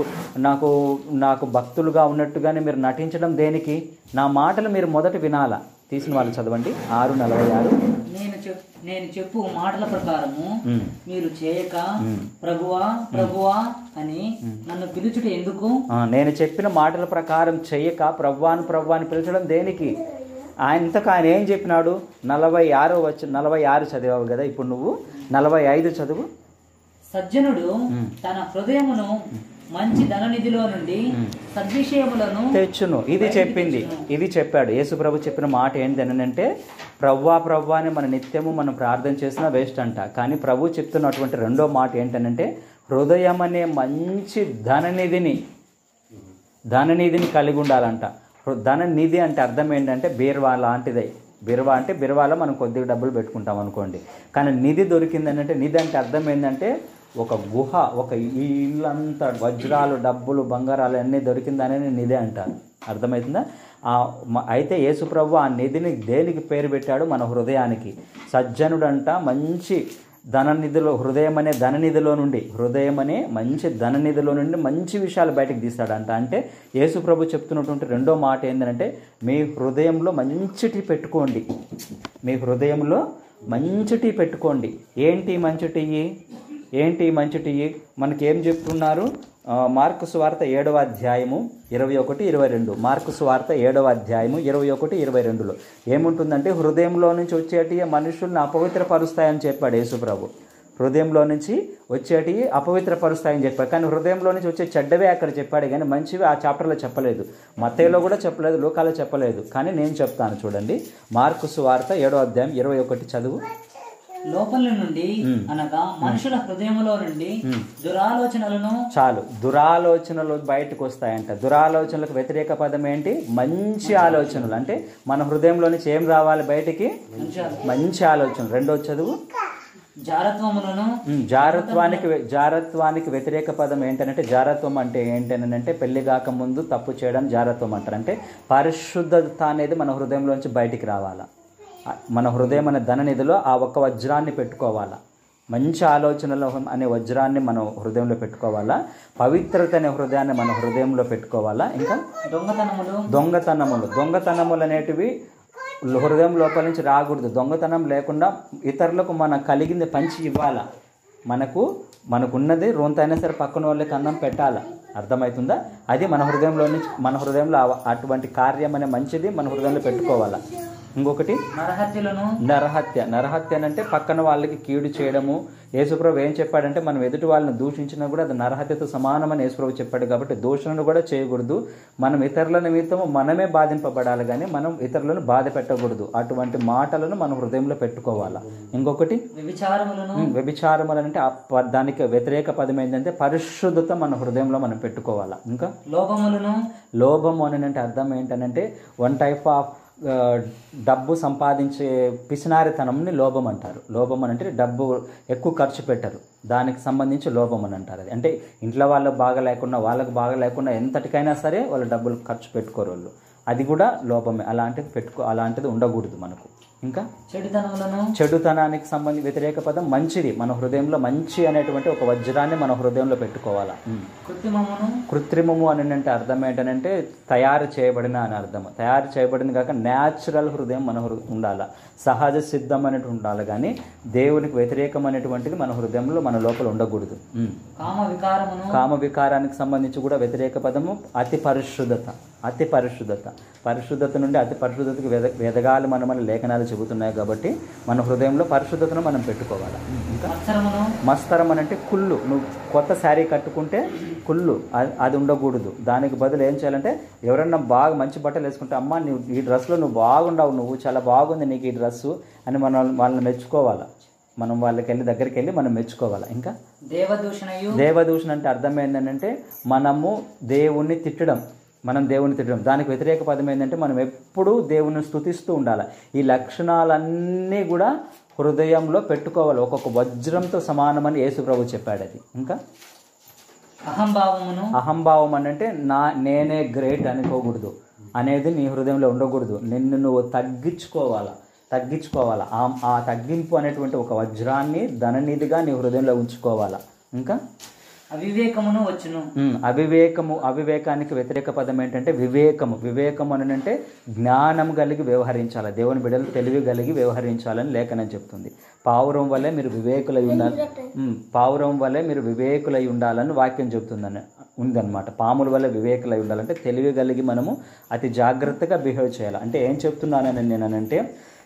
నాకు భక్తులుగా ఉన్నట్టుగానే మీరు నటించడం దేనికి? నా మాటలు మీరు మొదట వినాలా. తీసిన వాళ్ళు చదవండి 6:46. నేను చెప్పు మాటల ప్రకారము మీరు చేయక ప్రభువా ప్రభువా అని నన్ను పిలుచుట ఎందుకు? నేను చెప్పిన మాటల ప్రకారం చేయక ప్రభువా అని పిలిచడం దేనికి? ఆయన ఏం చెప్పినాడు? 46 చదివావు కదా, ఇప్పుడు నువ్వు 45 చదువు. సజ్జనుడు తన హృదయమును మంచి ధననిధిలో నుండి సద్విషయములను తెచ్చును. ఇది చెప్పింది, ఇది చెప్పాడు యేసుప్రభు చెప్పిన మాట ఏంటంటే ప్రవ్వా ప్రవ్వా అని మన నిత్యము మనం ప్రార్థన చేసినా వేస్ట్ అంట. కానీ ప్రభు చెప్తున్నటువంటి రెండో మాట ఏంటంటే హృదయం అనే మంచి ధననిధిని కలిగి ఉండాలంట. ధననిధి అంటే అర్థం ఏంటంటే బీరువా లాంటిదే. బీరువా అంటే బీరువాలో మనం కొద్దిగా డబ్బులు పెట్టుకుంటాం అనుకోండి. కానీ నిధి దొరికిందని అంటే నిధి అంటే అర్థం ఏంటంటే ఒక గుహ, ఒక ఈ ఇల్లంతా వజ్రాలు డబ్బులు బంగారాలు అన్నీ దొరికిందనే నిధి అంటారు. అర్థమవుతుందా? అయితే యేసుప్రభు ఆ నిధిని దేనికి పేరు పెట్టాడు? మన హృదయానికి. సజ్జనుడంట మంచి ధననిధిలో, హృదయం అనే ధననిధిలో నుండి, హృదయం అనే మంచి ధననిధిలో నుండి మంచి విషయాలు బయటకు తీస్తాడంట. అంటే యేసుప్రభు చెప్తున్నటువంటి రెండో మాట ఏంటంటే మీ హృదయంలో మంచిటి పెట్టుకోండి. మీ హృదయంలో మంచిటి పెట్టుకోండి. ఏంటి మంచిటి? మనకేం చెప్తున్నారు? మార్కు సువార్త 7వ అధ్యాయము 21-22. మార్కు సువార్త 7వ అధ్యాయము 21-22లో ఏముంటుందంటే హృదయంలో నుంచి వచ్చేటి మనుషుల్ని అపవిత్రపరుస్తాయని చెప్పాడు యేసుప్రభు. హృదయంలో నుంచి వచ్చేటి అపవిత్రపరుస్తాయని చెప్పాడు. కానీ హృదయంలో నుంచి వచ్చే చెడ్డవే అక్కడ చెప్పాడు, కానీ మంచివి ఆ చాప్టర్లో చెప్పలేదు. మత్తయిలో కూడా చెప్పలేదు, లూకాలో చెప్పలేదు. కానీ నేను చెప్తాను చూడండి. మార్కు సువార్త 7వ అధ్యాయం 21 చదువు. లోపల నుండి అనగా మనుషుల హృదయంలో నుండి దురాలోచనలను, చాలు, దురాలోచనలు బయటకు వస్తాయంట. దురాలోచనలకు వ్యతిరేక పదం ఏంటి? మంచి ఆలోచనలు. అంటే మన హృదయంలో నుంచి ఏం రావాలి బయటికి? మంచి ఆలోచనలు. రెండో చదువు. జారత్వములను, జారత్వానికి వ్యతిరేక పదం ఏంటంటే, జారత్వం అంటే ఏంటంటే పెళ్లి కాక ముందు తప్పు చేయడం జారత్వం అంటారు. అంటే పరిశుద్ధత అనేది మన హృదయంలోంచి బయటికి రావాలా. మన హృదయం అనే ధననిధిలో ఆ ఒక్క వజ్రాన్ని పెట్టుకోవాలా. మంచి ఆలోచనలు అనే వజ్రాన్ని మనం హృదయంలో పెట్టుకోవాలా. పవిత్రత అనే హృదయాన్ని మన హృదయంలో పెట్టుకోవాలా. ఇంకా దొంగతనములు అనేటివి హృదయం లోపల నుంచి రాకూడదు. దొంగతనం లేకుండా ఇతరులకు మనం కలిగింది పంచి ఇవ్వాలా. మనకున్నది రొంతైనా సరే పక్కన వాళ్ళకి అన్నం పెట్టాలా. అర్థమవుతుందా? అది మన హృదయంలో అటువంటి కార్యం అనే మంచిది మన హృదయంలో పెట్టుకోవాలా. ఇంకొకటి నరహత్య అంటే పక్కన వాళ్ళకి కీడు చేయడము. యేసుప్రభు ఏం చెప్పాడంటే మనం ఎదుటి వాళ్ళని దూషించినా కూడా అది నరహత్యతో సమానమని యేసుప్రభు చెప్పాడు. కాబట్టి దూషణను కూడా చేయకూడదు. మనం ఇతరుల నిమిత్తము మనమే బాధింపబడాలి, కానీ మనం ఇతరులను బాధ పెట్టకూడదు. అటువంటి మాటలను మనం హృదయంలో పెట్టుకోవాలా. ఇంకొకటి వ్యభిచారములు అంటే దానికి వ్యతిరేక పదం ఏంటంటే పరిశుద్ధత మన హృదయంలో మనం పెట్టుకోవాలా. ఇంకా లోభము అని అంటే అర్థం ఏంటంటే వన్ టైప్ ఆఫ్ డబ్బు సంపాదించే పిసినారితనంని లోభం అంటారు. లోభం అని అంటే డబ్బు ఎక్కువ ఖర్చు పెట్టరు, దానికి సంబంధించి లోభం అని అంటారు. అది అంటే ఇంట్లో వాళ్ళకు బాగా లేకున్నా వాళ్ళకు బాగా లేకున్నా ఎంతటికైనా సరే వాళ్ళు డబ్బులు ఖర్చు పెట్టుకోరు వాళ్ళు. అది కూడా లోభమే. అలాంటిది ఉండకూడదు మనకు. ఇంకా చెడుతనానికి సంబంధించి వ్యతిరేక పదం మంచిది. మన హృదయంలో మంచి అనేటువంటి ఒక వజ్రాన్ని మన హృదయంలో పెట్టుకోవాలా. కృత్రిమము అని అంటే అర్థం ఏంటంటే తయారు చేయబడిన అని అర్థం. తయారు చేయబడింది కాక న్యాచురల్ హృదయం మన ఉండాలా, సహజ సిద్ధం అనేటువంటి ఉండాలి. కానీ దేవునికి వ్యతిరేకం అనేటువంటిది మన హృదయంలో మన లోపల ఉండకూడదు. కామ వికారానికి సంబంధించి కూడా వ్యతిరేక పదము అతి పరిశుద్ధత నుండి అతి పరిశుద్ధతకు వెదగాలి మన లేఖనాలు చెబుతున్నాయి. కాబట్టి మన హృదయంలో పరిశుద్ధతను మనం పెట్టుకోవాలి. ఇంకా మస్తరం అని అంటే కుళ్ళు. నువ్వు కొత్త శారీ కట్టుకుంటే కుళ్ళు అది ఉండకూడదు. దానికి బదులు ఏం చేయాలంటే ఎవరన్నా బాగా మంచి బట్టలు వేసుకుంటే అమ్మ నువ్వు ఈ డ్రెస్లో నువ్వు బాగుండవు, నువ్వు చాలా బాగుంది నీకు ఈ డ్రెస్సు అని వాళ్ళని మెచ్చుకోవాలా. మనం దగ్గరికి వెళ్ళి మనం మెచ్చుకోవాలి. ఇంకా దేవదూషణ అంటే అర్థం ఏంటంటే మనము దేవుణ్ణి తిట్టడం. దానికి వ్యతిరేక పదం ఏంటంటే మనం ఎప్పుడూ దేవుని స్తుతిస్తూ ఉండాలి. ఈ లక్షణాలన్నీ కూడా హృదయంలో పెట్టుకోవాలి. ఒక్కొక్క వజ్రంతో సమానమని యేసుప్రభు చెప్పాడు. అది ఇంకా అహంభావం అంటే నేనే గ్రేట్ అనుకోకూడదు అనేది నీ హృదయంలో ఉండకూడదు. నిన్ను నువ్వు తగ్గించుకోవాలా. ఆ తగ్గింపు అనేటువంటి ఒక వజ్రాన్ని ధననిధిగా నీ హృదయంలో ఉంచుకోవాలా. ఇంకా అవివేకానికి వ్యతిరేక పదం ఏంటంటే వివేకము అని అంటే జ్ఞానం కలిగి వ్యవహరించాలి. దేవుని బిడ్డలు తెలివి కలిగి వ్యవహరించాలని లేఖనం చెప్తుంది. పావురం వల్లే మీరు వివేకులై ఉండాలని వాక్యం చెబుతుందని ఉందన్నమాట. పాముల వల్ల వివేకులై ఉండాలంటే తెలివి కలిగి మనము అతి జాగ్రత్తగా బిహేవ్ చేయాలి. అంటే ఏం చెప్తున్నానని నేనంటే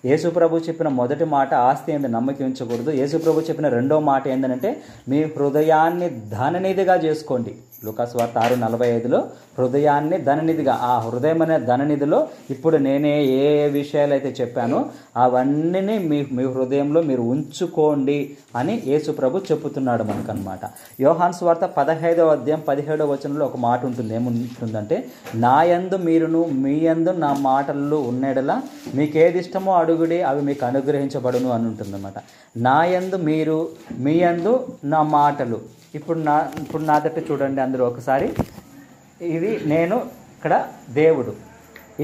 యేసుప్రభు చెప్పిన మొదటి మాట ఆస్తి ఏంది నమ్మకం ఉంచకూడదు. యేసుప్రభు చెప్పిన రెండో మాట ఏంటంటే మీ హృదయాన్ని ధననిధిగా చేసుకోండి. లూకాసు వార్త 6:45లో హృదయాన్ని ధననిధిగా, ఆ హృదయం అనే ధననిధిలో ఇప్పుడు నేనే ఏ విషయాలు అయితే చెప్పానో అవన్నీ మీ హృదయంలో మీరు ఉంచుకోండి అని యేసు ప్రభు చెప్పుతున్నాడు మనకన్నమాట. యోహాను సువార్త 15:17 ఒక మాట ఉంటుంది. ఏముంటుందంటే, నా యందు మీరును మీ యందు నా మాటలు ఉన్నేడలా మీకు ఏది ఇష్టమో అడుగుడి, అవి మీకు అనుగ్రహించబడును అని ఉంటుందన్నమాట. నా యందు మీరు, మీ యందు నా మాటలు. ఇప్పుడు నా దగ్గర చూడండి అందరూ ఒకసారి. ఇది నేను, ఇక్కడ దేవుడు,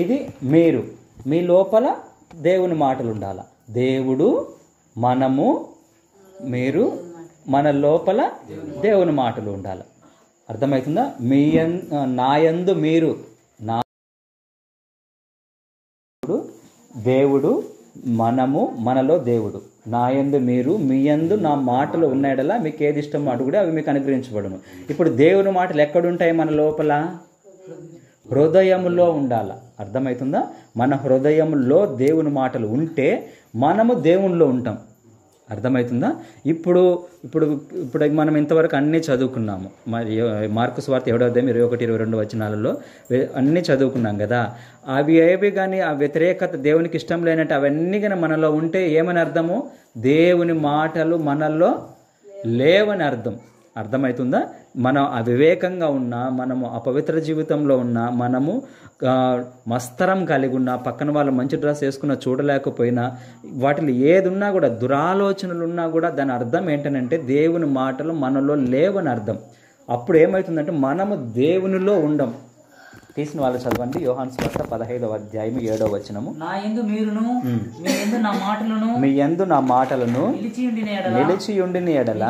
ఇది మీరు. మీ లోపల దేవుని మాటలు ఉండాలి. దేవుడు, మనము, మీరు, మన లోపల దేవుని మాటలు ఉండాలి. అర్థమవుతుందా? నా యందు మీరు, నా దేవుడు, మనము, మనలో దేవుడు. నా యందు మీరు, మీ యందు నా మాటలు ఉన్నాయడలా మీకు ఏది ఇష్టమో అడుగుడే, అవి మీకు అనుగ్రహించబడును. ఇప్పుడు దేవుని మాటలు ఎక్కడుంటాయి? మన లోపల హృదయములో ఉండాల. అర్థమవుతుందా? మన హృదయంలో దేవుని మాటలు ఉంటే మనము దేవునిలో ఉంటాం. అర్థమవుతుందా? ఇప్పుడు మనం ఇంతవరకు అన్నీ చదువుకున్నాము. మరి మార్కు సువార్త 7:21-22 అన్నీ చదువుకున్నాం కదా. అవి ఏవి కానీ ఆ వ్యతిరేకత, దేవునికి ఇష్టం లేనట్టు అవన్నీ కానీ మనలో ఉంటే ఏమని అర్థము? దేవుని మాటలు మనలో లేవని అర్థం. అర్థమవుతుందా? మనం అవివేకంగా ఉన్నా, మనము అపవిత్ర జీవితంలో ఉన్నా, మనము మస్తరం కలిగి ఉన్నా, పక్కన వాళ్ళు మంచి డ్రెస్ వేసుకున్నా చూడలేకపోయినా, వాటిలో ఏది ఉన్నా కూడా, దురాలోచనలు ఉన్నా కూడా దాని అర్థం ఏంటంటే దేవుని మాటలు మనలో లేవని అర్థం. అప్పుడు ఏమవుతుందంటే మనము దేవునిలో ఉండం. తీసిన వాళ్ళు చదవండి. యోహాను సువార్త 15:7 నా యందు మీరును మీ యందు నా మాటలను మీ యందు నా మాటలను నిలిచి ఉండిన ఎడల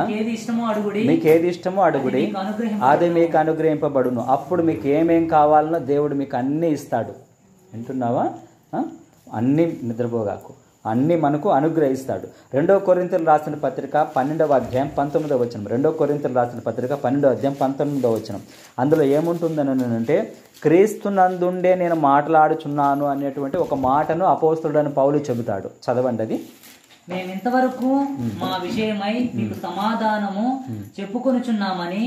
మీకు ఏది ఇష్టమో అడుగుడి, అది మీకు అనుగ్రహింపబడును. అప్పుడు మీకు ఏమేం కావాలనో దేవుడు మీకు అన్నీ ఇస్తాడు. వింటున్నావా? అన్నీ నిద్రపోగాకు, అన్నీ మనకు అనుగ్రహిస్తాడు. 2 కొరింథీయులకు రాసిన పత్రిక 12:19. 2 కొరింథీయులకు రాసిన పత్రిక 12:19. అందులో ఏముంటుందని అంటే, క్రీస్తునందుండే నేను మాట్లాడుచున్నాను అనేటువంటి ఒక మాటను అపోస్తలుడైన పౌలు చెబుతాడు. చదవండి అది. మేమింతవరకు మా విషయమై మీకు సమాధానము చెప్పుకొనుచున్నామని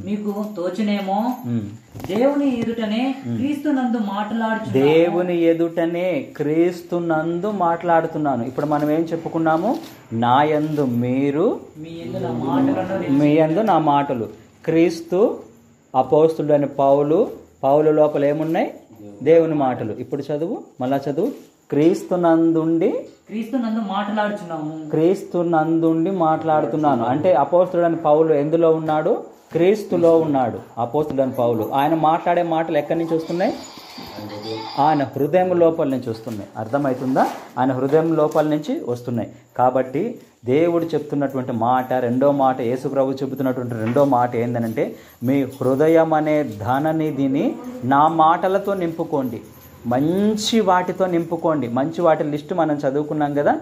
మీకు తోచునేమో, దేవుని ఎదుటనే క్రీస్తునందు మాట్లాడుతున్నాను. ఇప్పుడు మనం ఏం చెప్పుకున్నాము? నా యందు మీరు, మీ యందు నా మాటలు. క్రీస్తు, అపోస్తలుడైన పౌలు లోపల ఏమున్నాయి? దేవుని మాటలు. ఇప్పుడు చదువు, మళ్ళా చదువు. క్రీస్తునందుండి మాట్లాడుతున్నాను అంటే అపోస్తలుడైన పౌలు ఎందులో ఉన్నాడు? క్రీస్తులో ఉన్నాడు. అపోస్తలుడైన పౌలు ఆయన మాట్లాడే మాటలు ఎక్కడి నుంచి వస్తున్నాయి? ఆయన హృదయం లోపల నుంచి వస్తున్నాయి. అర్థమవుతుందా? ఆయన హృదయం లోపల నుంచి వస్తున్నాయి. కాబట్టి దేవుడు చెప్తున్నటువంటి మాట, రెండో మాట, యేసు ప్రభు చెబుతున్నటువంటి రెండో మాట ఏంటంటే, మీ హృదయం అనే ధననిధిని నా మాటలతో నింపుకోండి, మంచి వాటితో నింపుకోండి. మంచి వాటి లిస్టు మనం చదువుకున్నాం కదా.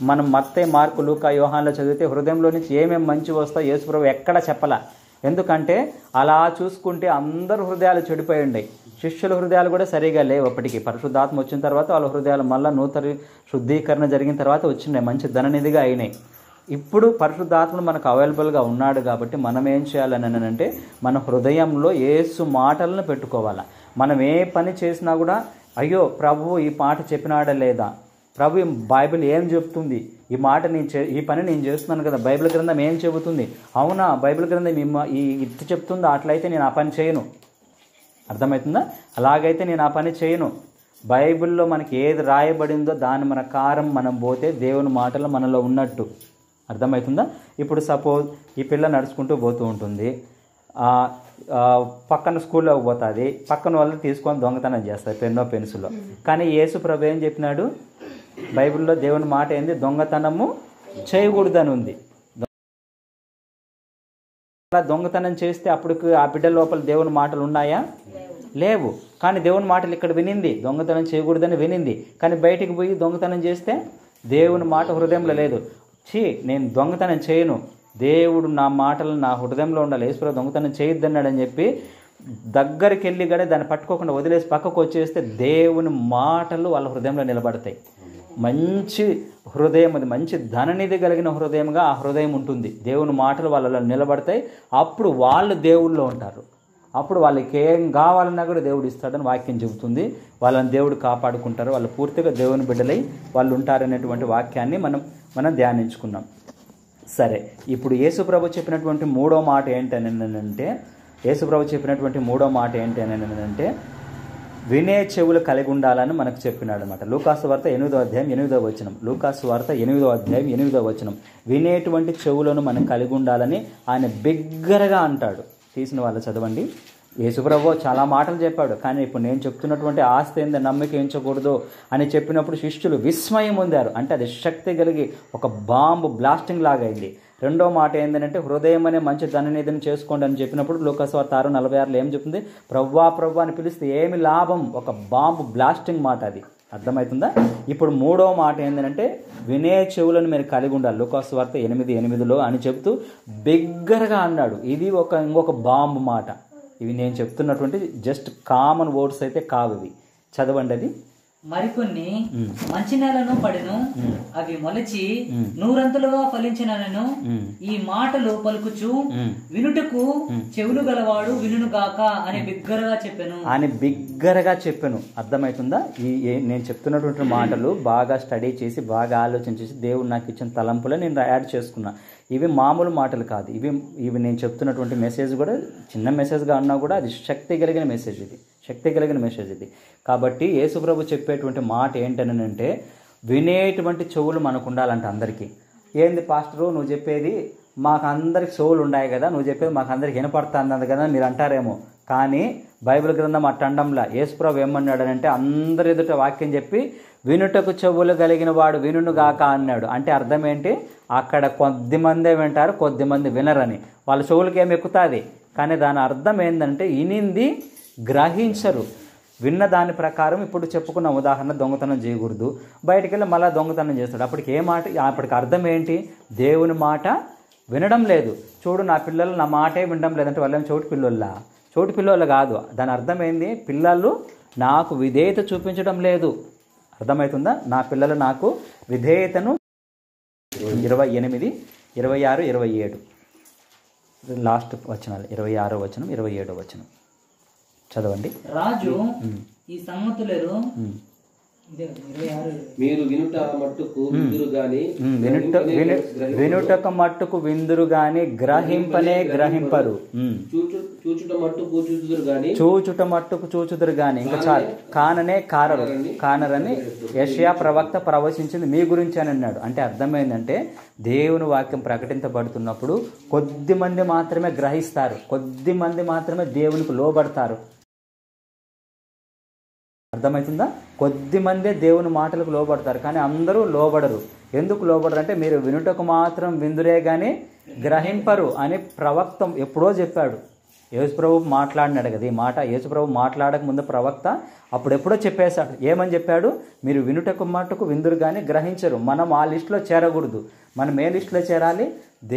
మనం మత్తయి, మార్కు, లూకా, యోహాన్లో చదివితే హృదయంలో నుంచి ఏమేమి మంచి వస్తాయో యేసు ప్రభు ఎక్కడ చెప్పలా. ఎందుకంటే అలా చూసుకుంటే అందరు హృదయాలు చెడిపోయి ఉన్నాయి. శిష్యుల హృదయాలు కూడా సరిగా లేవు. అప్పటికి పరిశుద్ధాత్మ వచ్చిన తర్వాత వాళ్ళ హృదయాలు మళ్ళీ నూతన శుద్ధీకరణ జరిగిన తర్వాత వచ్చినాయి, మంచి ధననిధిగా అయినాయి. ఇప్పుడు పరిశుద్ధాత్ముడు మనకు అవైలబుల్గా ఉన్నాడు కాబట్టి మనం ఏం చేయాలని అంటే, మన హృదయంలో యేసు మాటలను పెట్టుకోవాలా. మనం ఏ పని చేసినా కూడా, అయ్యో ప్రభువు ఈ మాట చెప్పినాడా లేదా, ప్రభు బైబిల్ ఏం చెప్తుంది, ఈ పని నేను చేస్తున్నాను కదా, బైబిల్ గ్రంథం ఏం చెబుతుంది, అవునా బైబిల్ గ్రంథం ఇది చెప్తుందా, అట్లయితే నేను ఆ పని చేయను. అర్థమవుతుందా? అలాగైతే నేను ఆ పని చేయను. బైబిల్లో మనకి ఏది రాయబడిందో దాని ప్రకారం మనం పోతే దేవుని మాటలు మనలో ఉన్నట్టు. అర్థమవుతుందా? ఇప్పుడు సపోజ్ ఈ పిల్ల నడుచుకుంటూ పోతూ ఉంటుంది, పక్కన స్కూల్లోకి పోతుంది, పక్కన వాళ్ళు తీసుకొని దొంగతనం చేస్తారు పెన్నో పెన్సిల్లో. కానీ యేసు ప్రభు ఏం చెప్పినాడు? బైబిల్లో దేవుని మాట ఏంది? దొంగతనము చేయకూడదని ఉంది. దొంగతనం చేస్తే అప్పుడు ఆ బిడ్డ లోపల దేవుని మాటలు ఉన్నాయా? లేవు. కానీ దేవుని మాటలు ఇక్కడ వినింది, దొంగతనం చేయకూడదని వినింది. కానీ బయటికి పోయి దొంగతనం చేస్తే దేవుని మాట హృదయంలో లేదు. నేను దొంగతనం చేయను, దేవుడు నా మాటలు నా హృదయంలో ఉండాలి, యేసు దొంగతనం చేయొద్దన్నాడని చెప్పి దగ్గరికి వెళ్ళి కూడా దాన్ని పట్టుకోకుండా వదిలేసి పక్కకు వచ్చేస్తే దేవుని మాటలు వాళ్ళ హృదయంలో నిలబడతాయి. మంచి హృదయం, అది మంచి ధననిధి కలిగిన హృదయంగా ఆ హృదయం ఉంటుంది. దేవుని మాటలు వాళ్ళలో నిలబడతాయి. అప్పుడు వాళ్ళు దేవుళ్ళో ఉంటారు. అప్పుడు వాళ్ళకి ఏం కావాలన్నా కూడా దేవుడు ఇస్తాడని వాక్యం చెబుతుంది. వాళ్ళని దేవుడు కాపాడుకుంటారు, వాళ్ళు పూర్తిగా దేవుని బిడ్డలై వాళ్ళు ఉంటారనేటువంటి వాక్యాన్ని మనం ధ్యానించుకున్నాం. సరే, ఇప్పుడు యేసుప్రభు చెప్పినటువంటి మూడో మాట ఏంటనంటే వినే చెవులు కలిగి ఉండాలని మనకు చెప్పినాడు అనమాట. లూకాసు వార్త 8వ అధ్యాయం 8వ వచనం. లూకాసు వార్త 8వ అధ్యాయం 8వ వచనం. వినేటువంటి చెవులను మనం కలిగి ఉండాలని ఆయన బిగ్గరగా అంటాడు. తీసిన వాళ్ళు చదవండి. యేసుప్రభు చాలా మాటలు చెప్పాడు, కానీ ఇప్పుడు నేను చెప్తున్నటువంటి ఆస్తి ఏందో నమ్మకించకూడదు అని చెప్పినప్పుడు శిష్యులు విస్మయం పొందారు. అంటే అది శక్తి కలిగి ఒక బాంబు బ్లాస్టింగ్ లాగా అయింది. రెండో మాట ఏంటంటే హృదయం అనే మంచి ధననిధిని చేసుకోండి అని చెప్పినప్పుడు లూకాసు వార్త 6:46 ఏం చెప్తుంది? ప్రవ్వా ప్రవ్వా అని పిలిస్తే ఏమి లాభం? ఒక బాంబు బ్లాస్టింగ్ మాట అది. అర్థమవుతుందా? ఇప్పుడు మూడో మాట ఏంటంటే వినే చెవులను మీరు కలిగి ఉండాలి. లూకాసు వార్త 8:8 అని చెప్తూ బిగ్గరగా అన్నాడు. ఇది ఇంకొక బాంబు మాట. ఇవి నేను చెప్తున్నటువంటి జస్ట్ కామన్ వర్డ్స్ అయితే కావు, ఇవి చదవండి. అది మరికొన్ని మంచి నేలను పడెను, అవి మొలచి నూరంతులుగా ఫలించినను ఈ మాటలు పలుకుచు వినుటకు చెవులు గలవాడు వినుగాక అని బిగ్గరగా చెప్పాను. అర్థమవుతుందా? నేను చెప్తున్నటువంటి మాటలు బాగా స్టడీ చేసి బాగా ఆలోచించేసి దేవుడు నాకు ఇచ్చిన తలంపులో నేను యాడ్ చేసుకున్నా. ఇవి మామూలు మాటలు కాదు. ఇవి నేను చెప్తున్నటువంటి మెసేజ్ కూడా చిన్న మెసేజ్గా అన్నా కూడా అది శక్తి కలిగిన మెసేజ్ ఇది. కాబట్టి యేసుప్రభు చెప్పేటువంటి మాట ఏంటనంటే వినేటువంటి చెవులు మనకు ఉండాలంట అందరికీ. ఏంది పాస్టరు నువ్వు చెప్పేది? మాకు అందరికి చెవులు ఉన్నాయి కదా, నువ్వు చెప్పేది మాకు అందరికి వినపడుతుంది కదా మీరు అంటారేమో. కానీ బైబిల్ గ్రంథం అట్టండంలా యేసుప్రభు ఏమన్నాడనంటే అందరి ఎదుట వాక్యం చెప్పి వినుటకు చెవులు కలిగిన వాడు వినుగాక అన్నాడు. అంటే అర్థం ఏంటి? అక్కడ కొద్దిమందే వింటారు, కొద్దిమంది వినరని. వాళ్ళ చెవులకి ఏమి ఎక్కుతుంది, కానీ దాని అర్థం ఏంటంటే ఇనింది గ్రహించరు. విన్న దాని ప్రకారం ఇప్పుడు చెప్పుకున్న ఉదాహరణ దొంగతనం చేయకూడదు, బయటికి వెళ్ళి మళ్ళీ దొంగతనం చేస్తాడు. అప్పటికి అర్థం ఏంటి? దేవుని మాట వినడం లేదు. చూడు నా పిల్లలు నా మాటే వినడం లేదంటే వాళ్ళేం చోటు పిల్లోళ్ళ కాదు. దాని అర్థం ఏంది? పిల్లలు నాకు విధేయత చూపించడం లేదు. అర్థమవుతుందా? నా పిల్లలు నాకు విధేయతను 28, 26, 27 లాస్ట్ వచనాలు 26వ వచనం 27వ వచనం చదవండి. రాజు ఈ సంగతులను మీరు వినుటకు మట్టుకు విందురు గాని గ్రహింపరు. చూచుట మట్టుకు చూచుదురు గాని ఇంకా చాలు కానరని యెషయా ప్రవక్త ప్రవచించింది మీ గురించి అని అన్నాడు. అంటే అర్థమైందంటే దేవుని వాక్యం ప్రకటించబడుతున్నప్పుడు కొద్ది మంది మాత్రమే గ్రహిస్తారు, కొద్ది మంది మాత్రమే దేవునికి లోబడతారు. అర్థమవుతుందా? కొద్ది మందే దేవుని మాటలకు లోబడతారు, కానీ అందరూ లోబడరు. ఎందుకు లోబడరు అంటే మీరు వినుటకు మాత్రం విందురే కానీ గ్రహింపరు అని ప్రవక్త ఎప్పుడో చెప్పాడు. యేసుప్రభు మాట్లాడినాడు కదా ఈ మాట. యేసుప్రభు మాట్లాడక ముందు ప్రవక్త అప్పుడెప్పుడో చెప్పేశాడు. ఏమని చెప్పాడు? మీరు వినుటకు మట్టుకు విందురు కానీ గ్రహించరు. మనం ఆ లిస్టులో చేరకూడదు. మనం ఏ లిస్టులో చేరాలి?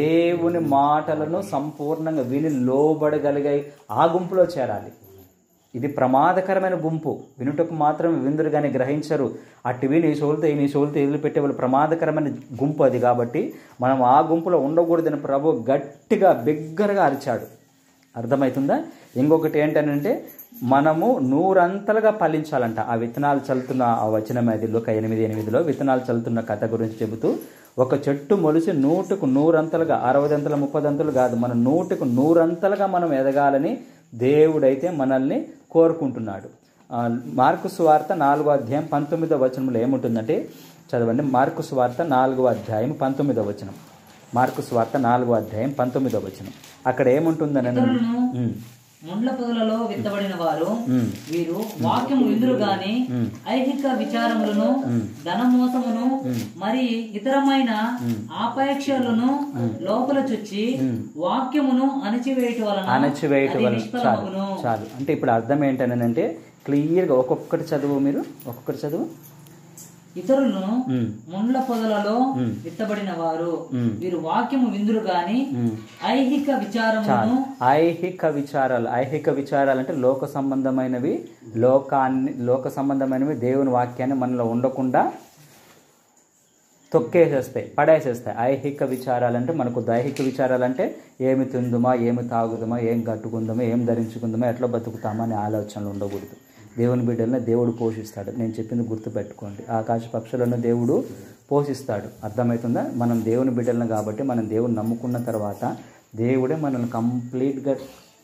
దేవుని మాటలను సంపూర్ణంగా విని లోబడగలిగే ఆ గుంపులో చేరాలి. ఇది ప్రమాదకరమైన గుంపు. వినుటకు మాత్రం విందురు కానీ గ్రహించరు. అటువి నీ సోలితో వదిలిపెట్టే వాళ్ళు ప్రమాదకరమైన గుంపు అది. కాబట్టి మనం ఆ గుంపులో ఉండకూడదని ప్రభు గట్టిగా బిగ్గరగా అరిచాడు. అర్థమవుతుందా? ఇంకొకటి ఏంటనంటే మనము 100 ఫలించాలంట. ఆ విత్తనాలు చల్లుతున్న ఆ వచనం అది లూకా 8:8 విత్తనాలు చల్లుతున్న కథ గురించి చెబుతూ ఒక చెట్టు మొలిసి 100కు 100 60 30 కాదు, మనం 100కు 100 మనం ఎదగాలని దేవుడైతే మనల్ని కోరుకుంటున్నాడు. మార్కు సువార్త 4వ అధ్యాయం 19వ వచనంలో ఏముంటుందంటే చదవండి. మార్కు సువార్త 4వ అధ్యాయం 19వ వచనం. మార్కు సువార్త 4వ అధ్యాయం 19వ వచనం. అక్కడ ఏముంటుందని ముండ్ల పొదలలో విత్తబడిన వారు వీరు వాక్యము విందురు గాని ఐహిక విచారములను ధనమోసమును మరి ఇతరమైన ఆపేక్షలను లోపల చొచ్చి వాక్యమును అణచివేయట వలన చాలు. అంటే ఇప్పుడు అర్థం ఏంటనంటే క్లియర్గా ఒక్కొక్కటి చదువు. ఇతరులను ముండ్ల పొదలలో విత్తబడిన వారు వీరు వాక్యము విందురు గాని ఐహిక విచారాలు అంటే లోక సంబంధమైనవి దేవుని వాక్యాన్ని మనలో ఉండకుండా తొక్కేసేస్తాయి, పడేసేస్తాయి. ఐహిక విచారాలంటే మనకు దైహిక విచారాలంటే ఏమి తిందుమా, ఏమి తాగుదామా, ఏం కట్టుకుందామా, ఏం ధరించుకుందామా, ఎట్లా బతుకుతామా అనే ఆలోచనలు ఉండకూడదు. దేవుని బిడ్డలను దేవుడు పోషిస్తాడు. నేను చెప్పింది గుర్తుపెట్టుకోండి. ఆకాశ పక్షులను దేవుడు పోషిస్తాడు. అర్థమవుతుందా? మనం దేవుని బిడ్డలను కాబట్టి మనం దేవుని నమ్ముకున్న తర్వాత దేవుడే మనల్ని కంప్లీట్గా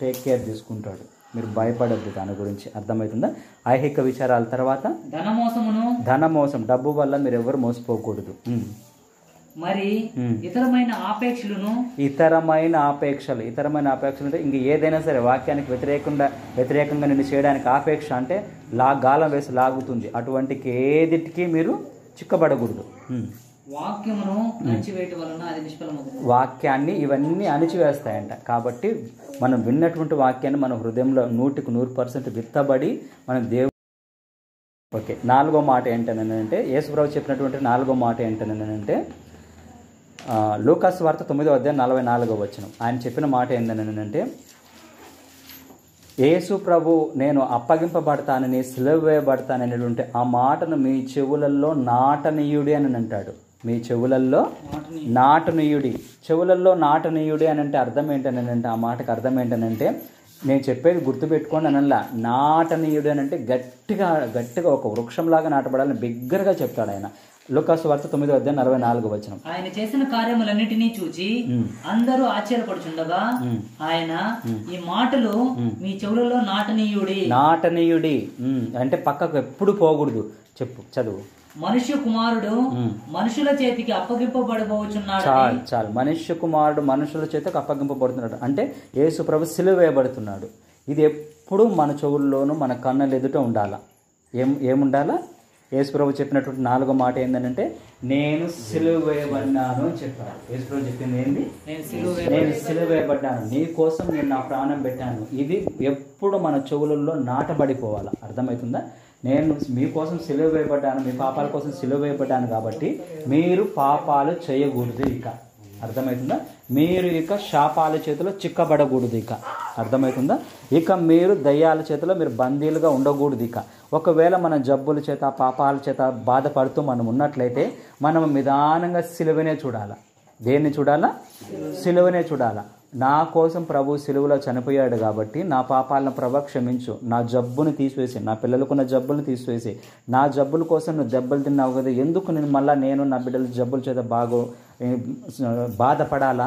టేక్ కేర్ తీసుకుంటాడు. మీరు భయపడద్దు దాని గురించి. అర్థమవుతుందా? ఐహిక విచారాల తర్వాత ధనమోసం, డబ్బు వల్ల మీరు ఎవరు మోసపోకూడదు. మరి ఇతరమైన ఆపేక్షలు అంటే ఇంక ఏదైనా సరే వాక్యానికి వ్యతిరేకంగా నిన్ను చేయడానికి ఆపేక్ష అంటే గాలం వేసి లాగుతుంది. అటువంటి ఏదిటికి మీరు చిక్కబడకూడదు. వాక్యాన్ని ఇవన్నీ అణిచివేస్తాయంట. కాబట్టి మనం విన్నటువంటి వాక్యాన్ని మన హృదయంలో 100% విత్తబడి మనం దేవుడు. ఓకే, 4వ మాట ఏంటనంటే యేసుప్రభు చెప్పినటువంటి 4వ మాట ఏంటనంటే లూకా సువార్త 9వ అధ్యాయం 44వ వచనం. ఆయన చెప్పిన మాట ఏంటనంటే యేసు ప్రభు నేను అప్పగింపబడతానని, సిలువ వేయబడతాననేటువంటి ఆ మాటను మీ చెవులలో నాటనీయుడి అని అంటాడు. మీ చెవులల్లో నాటనీయుడి. చెవులల్లో నాటనీయుడి అని అంటే అర్థం ఏంటనంటే, ఆ మాటకు అర్థం ఏంటనంటే నేను చెప్పేది గుర్తుపెట్టుకోండి అనల్లా. నాటనీయుడు అని అంటే గట్టిగా ఒక వృక్షంలాగా నాటబడాలని బిగ్గరగా చెప్తాడు ఆయన. లూకా సువార్త 9వ అధ్యాయం 44వ వచనం. ఆయన చేసిన కార్యములన్నిటినీ చూచి అందరూ ఆశ్చర్యపడుచుండగా ఆయన ఈ మాటలు మీ చెవులలో నాటనీయుడి అంటే పక్కకు ఎప్పుడు పోకూడదు. చెప్పు, చదువు. మనుష్య కుమారుడు మనుషుల చేతికి అప్పగింపబడబోచున్నాడు. చాలు. మనుష్య కుమారుడు మనుషుల చేతికి అప్పగింపబడుతున్నాడు అంటే యేసు ప్రభు సిలువ వేయబడుతున్నాడు. ఇది ఎప్పుడు మన చెవుల్లోనూ మన కన్నుల ఎదుట ఉండాలా. ఏముండాలా? యేసు ప్రభు చెప్పినటువంటి 4వ మాట ఏంటంటే నేను సిలువ వేయబడ్డాను అని చెప్పాడు. యేసు ప్రభు చెప్పింది ఏంటి? నేను సిలువ వేయబడ్డాను, నీ కోసం నేను నా ప్రాణం పెట్టాను. ఇది ఎప్పుడు మన చెవులలో నాటబడిపోవాలా. అర్థమవుతుందా? నేను మీకోసం సిలువ వేయబడ్డాను, మీ పాపాల కోసం సిలువ వేయబడ్డాను కాబట్టి మీరు పాపాలు చేయకూడదు ఇక. అర్థమవుతుందా? మీరు ఇక శాపాల చేతిలో చిక్కబడకూడదు ఇక. అర్థమవుతుందా? ఇక మీరు దయ్యాల చేతిలో మీరు బందీలుగా ఉండకూడదు ఇక. ఒకవేళ మన జబ్బుల చేత పాపాల చేత బాధపడుతూ మనం ఉన్నట్లయితే మనం నిదానంగా సిలువనే చూడాలా. దేన్ని చూడాలా? సిలువనే చూడాలా. నా కోసం ప్రభు సిలువలో చనిపోయాడు కాబట్టి నా పాపాలను ప్రభు క్షమించు, నా జబ్బును తీసివేసి, నా పిల్లలకున్న జబ్బులను తీసివేసి, నా జబ్బుల కోసం నువ్వు దెబ్బలు తిన్నావు కదా, ఎందుకు నేను నా బిడ్డల జబ్బుల చేత బాధపడాలా?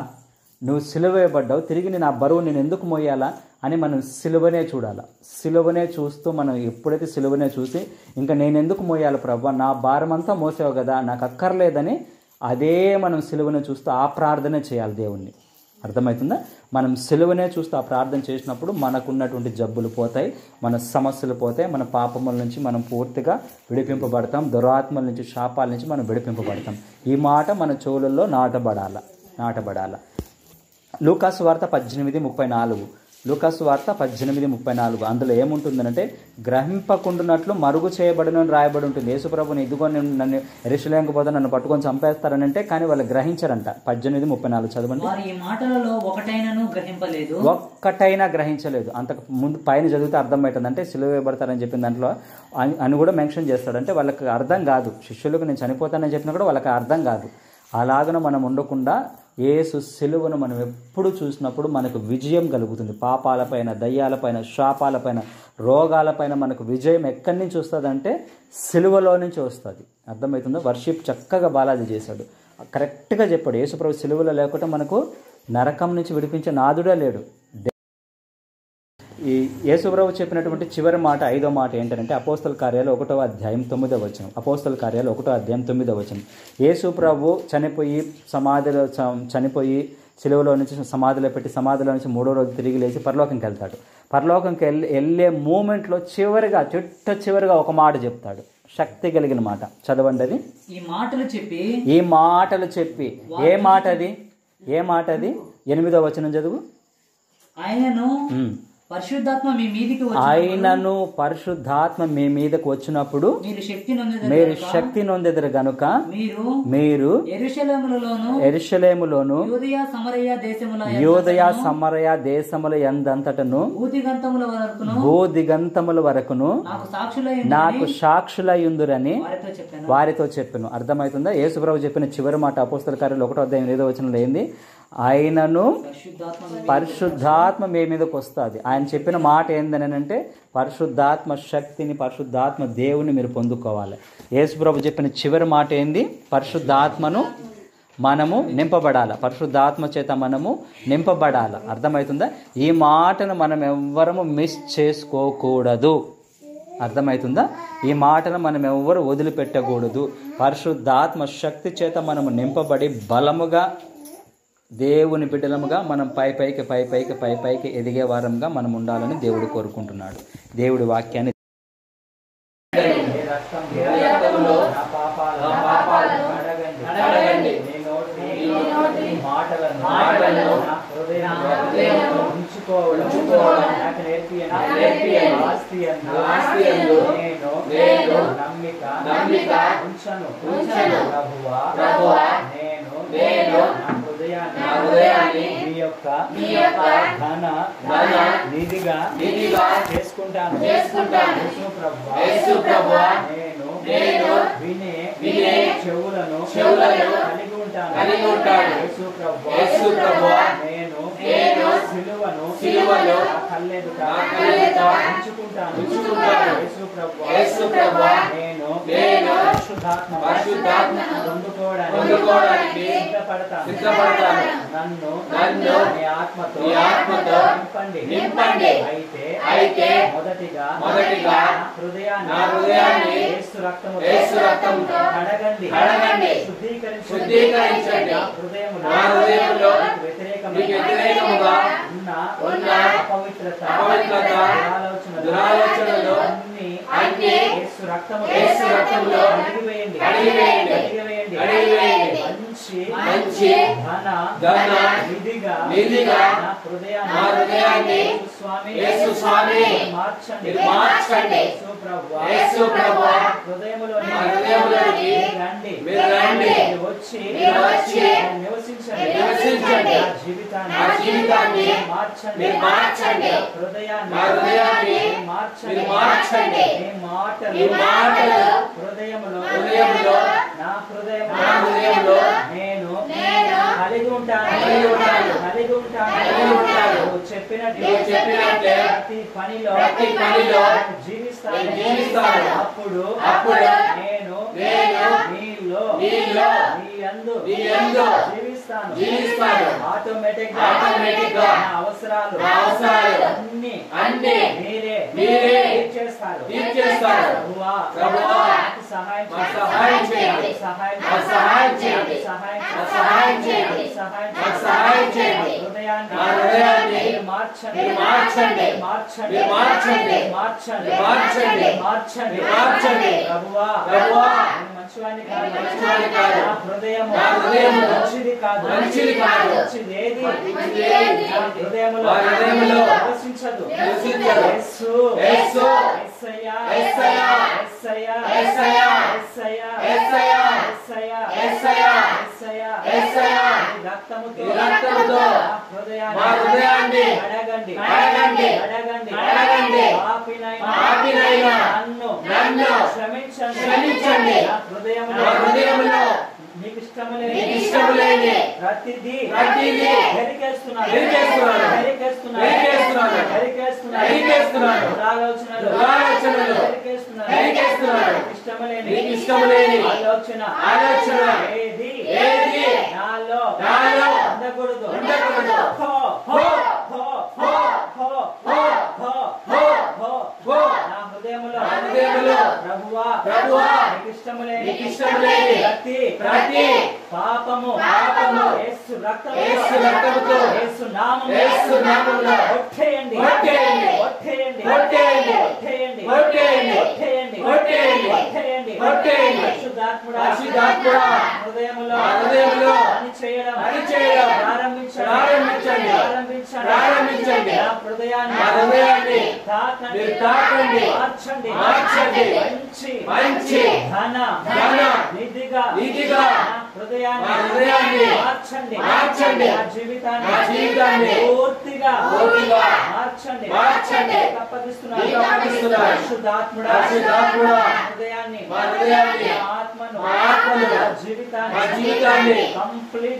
నువ్వు సిలువ వేయబడ్డావు, తిరిగి నేను ఆ బరువు నేను ఎందుకు మోయాలా అని మనం సిలువనే చూడాలా. సిలువనే చూస్తూ మనం ఎప్పుడైతే సిలువనే చూసి ఇంకా నేను ఎందుకు మోయాలి ప్రభు, నా భారం అంతా మోసావు కదా, నాకు అక్కర్లేదని అదే మనం సిలువనే చూస్తూ ఆ ప్రార్థన చేయాలి దేవుణ్ణి. అర్థమవుతుందా? మనం సిలువనే చూస్తూ ఆ ప్రార్థన చేసినప్పుడు మనకున్నటువంటి జబ్బులు పోతాయి, మన సమస్యలు పోతాయి, మన పాపముల నుంచి మనం పూర్తిగా విడిపింపబడతాం, దురాత్మల నుంచి శాపాల నుంచి మనం విడిపింపబడతాం. ఈ మాట మన చెవులలో నాటబడాల. లూకా సువార్త 18:34. లూకా సువార్త 18:34 అందులో ఏముంటుందంటే గ్రహింపకుండునట్లు మరుగు చేయబడిన రాయబడి ఉంటుంది. యేసుప్రభుని ఇదిగో నన్ను యెరూషలేముకు పోతే నన్ను పట్టుకొని చంపేస్తారనంటే కానీ వాళ్ళు గ్రహించారంట. 18:34 చదవండి. ఈ మాటలలో ఒక్కటైనా గ్రహించలేదు. అంతకు ముందు పైన చదివితే అర్థమవుతుంది. అంటే సిలువ వేయబడతారని చెప్పిన దాంట్లో అని కూడా మెన్షన్ చేస్తాడు. అంటే వాళ్ళకి అర్థం కాదు. శిష్యులకు నేను చనిపోతానని చెప్పినా కూడా వాళ్ళకి అర్థం కాదు. అలాగన మనం ఉండకుండా యేసు సిలువను మనం ఎప్పుడు చూసినప్పుడు మనకు విజయం కలుగుతుంది. పాపాలపైన, దయ్యాలపైన, శాపాలపైన, రోగాలపైన మనకు విజయం ఎక్కడి నుంచి వస్తుందంటే సిలువలో నుంచి వస్తుంది. అర్థమవుతుందో? వర్షిప్ చక్కగా బాలాజీ చేశాడు, కరెక్ట్గా చెప్పాడు. యేసుప్రభు సిలువలో లేకుండా మనకు నరకం నుంచి విడిపించే నాదుడే లేడు. ఈ యేసుప్రభు చెప్పినటువంటి చివరి మాట 5వ మాట ఏంటంటే అపోస్తల కార్యాలు 1వ అధ్యాయం 9వ వచనం. అపోస్తల కార్యాలు 1వ అధ్యాయం 9వ వచనం. యేసుప్రభు చనిపోయి సిలువలో నుంచి సమాధిలో పెట్టి సమాధిలో నుంచి 3వ రోజు తిరిగి లేచి పరలోకంకి వెళ్తాడు. పరలోకంకి వెళ్ళే మూమెంట్లో చివరిగా ఒక మాట చెప్తాడు, శక్తి కలిగిన మాట. చదవండి అది. ఈ మాటలు చెప్పి ఏ మాట అది? 8వ వచనం చదువు. ఆయనను పరిశుద్ధాత్మ మీ మీదికి ఆయనను పరిశుద్ధాత్మ మీ మీదకు వచ్చినప్పుడు మీరు శక్తి నొందెదరు గనుక మీరు యెరూషలేములోను యూదయ సమరయ దేశముల యందంతటను భూదిగంతముల వరకును నాకు సాక్షులయుందురని వారితో చెప్పాను. అర్థమవుతుందా? యేసుప్రభు చెప్పిన చివరి మాట అపోస్తల కార్యాలు 1:8 ఏంది? ఆయనను పరిశుద్ధాత్మ మీ మీదకి వస్తుంది. ఆయన చెప్పిన మాట ఏందని అంటే పరిశుద్ధాత్మ శక్తిని, పరిశుద్ధాత్మ దేవుని మీరు పొందుకోవాలి. యేసుప్రభు చెప్పిన చివరి మాట ఏంది? పరిశుద్ధాత్మను మనము నింపబడాలి, పరిశుద్ధాత్మ చేత మనము నింపబడాలి. అర్థమవుతుందా? ఈ మాటను మనం ఎవ్వరము మిస్ చేసుకోకూడదు. అర్థమవుతుందా? ఈ మాటను మనం ఎవ్వరు వదిలిపెట్టకూడదు. పరిశుద్ధాత్మ శక్తి చేత మనము నింపబడి బలముగా దేవుని బిడ్డలముగా మనం పైపైకి ఎదిగే వారంగా మనం ఉండాలని దేవుడు కోరుకుంటున్నాడు. దేవుడి వాక్యాన్ని నిధిగా చేసుకుంటాను. నేను వినే చెవులను కలిగి ఉంటాను. నేను సిలువను కళ్ళెదుట ఉంచుకుంటాను. నేను పరిశుద్ధాత్మ పొందుకోవడానికి సిద్ధపడతాను. నన్ను మీ ఆత్మతో నింపండి. అయితే మొదటిగా హృదయాన్ని యేసు రక్తముతో కడగండి, శుద్ధీకరించండి. హృదయములో వ్యతిరేకముగా ఉన్న అపవిత్రత దురాలోచనలు అన్ని యేసు రక్తములో కడిగివేయండి. మంచి ఘన నిధిగా నా హృదయాన్ని యేసు స్వామి మార్చండి. యేసు ప్రభువా హృదయములోకి రండి. వచ్చి నివసించండి. నా జీవితాన్ని మార్చండి. హృదయాన్ని మార్చండి. మీ మాటలు హృదయములో నా హృదయంలో నేను కలిగి ఉంటాను. చెప్పినట్లే ప్రతి పనిలో జీవిస్తాను. అప్పుడు నేను మీయందు జీవిస్తాను. ఆటోమేటిక్ గా నా అవసరాలు అన్ని మీరే తీర్చేస్తారు. ప్రభువా సహాయం చేయండి. హృదయాన్ని మార్చండి. ప్రభువా మంచివాడిని కాదు. నా హృదయం మంచిది కాదు. హృదయములో నివసించదు. రక్తముతో హృదయాన్ని అడగండి. పాపినైనా నన్ను క్షమించండి. హృదయములో నీకు ఇష్టములేని ప్రతిదీ వెలికేస్తున్నాను. ఆలోచనలు ఇష్టములేని ఆలోచన ఏది నాలో ఉండకూడదు. నా హృదయములో ప్రభువా నీకు ఇష్టములేని ప్రతి పాపము యేసు రక్తముతో యేసు నామములో కొట్టేయండి. పరిశుద్ధాత్ముడా హృదయములో పని చేయడం ప్రారంభించండి. నా హృదయాన్ని తాకండి, మీరు తాకండి, మార్చండి, మార్చండి. మంచి మంచి ధన నిధిగా నిధిగా నా హృదయాన్ని నా హృదయాన్ని మార్చండి, మార్చండి. నా జీవితాన్ని నా జీవితాన్ని పూర్తిగా పూర్తిగా మార్చండి, మార్చండి. నీకు అప్పగిస్తున్నాను. నీకు అప్పగిస్తున్నాను. పరిశుద్ధాత్ముడా, పరిశుద్ధాత్ముడా, నా హృదయాన్ని, నా హృదయాన్ని, నా ఆత్మను, నా ఆత్మను, నా జీవితాన్ని, నా జీవితాన్ని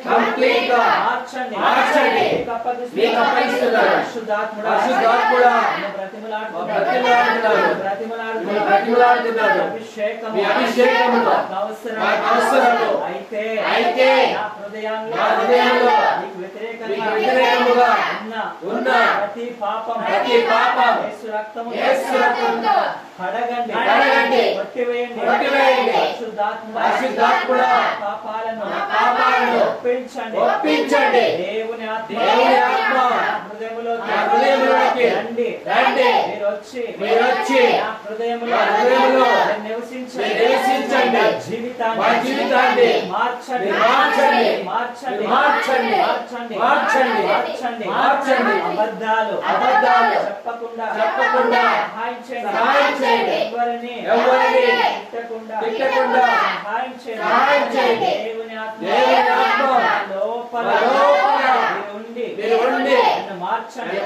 కంప్లీట్ గా మార్చండి, మార్చండి. నీకు నీకు అప్పగిస్తున్నాను. పరిశుద్ధాత్ముడా, పరిశుద్ధాత్ముడా, నిన్ను బ్రతిమలాడుతున్నాను. బ్రతిమలాడుతున్నాను. మీ అభిషేకములో నాకు అవసరము. అయితే నా హృదయంలో నా హృదయంలో నీకు మీకు వ్యతిరేకముగా ఉన్న ప్రతి పాపం యేసు రక్తముతో కడగండి, కొట్టివేయండి. పరిశుద్ధాత్ముడా, పాపాలను ఒప్పించండి. దేవుని ఆత్మ నా హృదయములోకి రండి. మీరు వచ్చి నా హృదయములో నివసించండి. మా జీవితాన్ని మార్చండి. అబద్ధాలు చెప్పకుండా సహాయం చేయండి. ఎవరిని తిట్టకుండా సహాయం చేయండి. దేవుని ఆత్మ లోపల మీరు ఉండి నన్ను మార్చండి.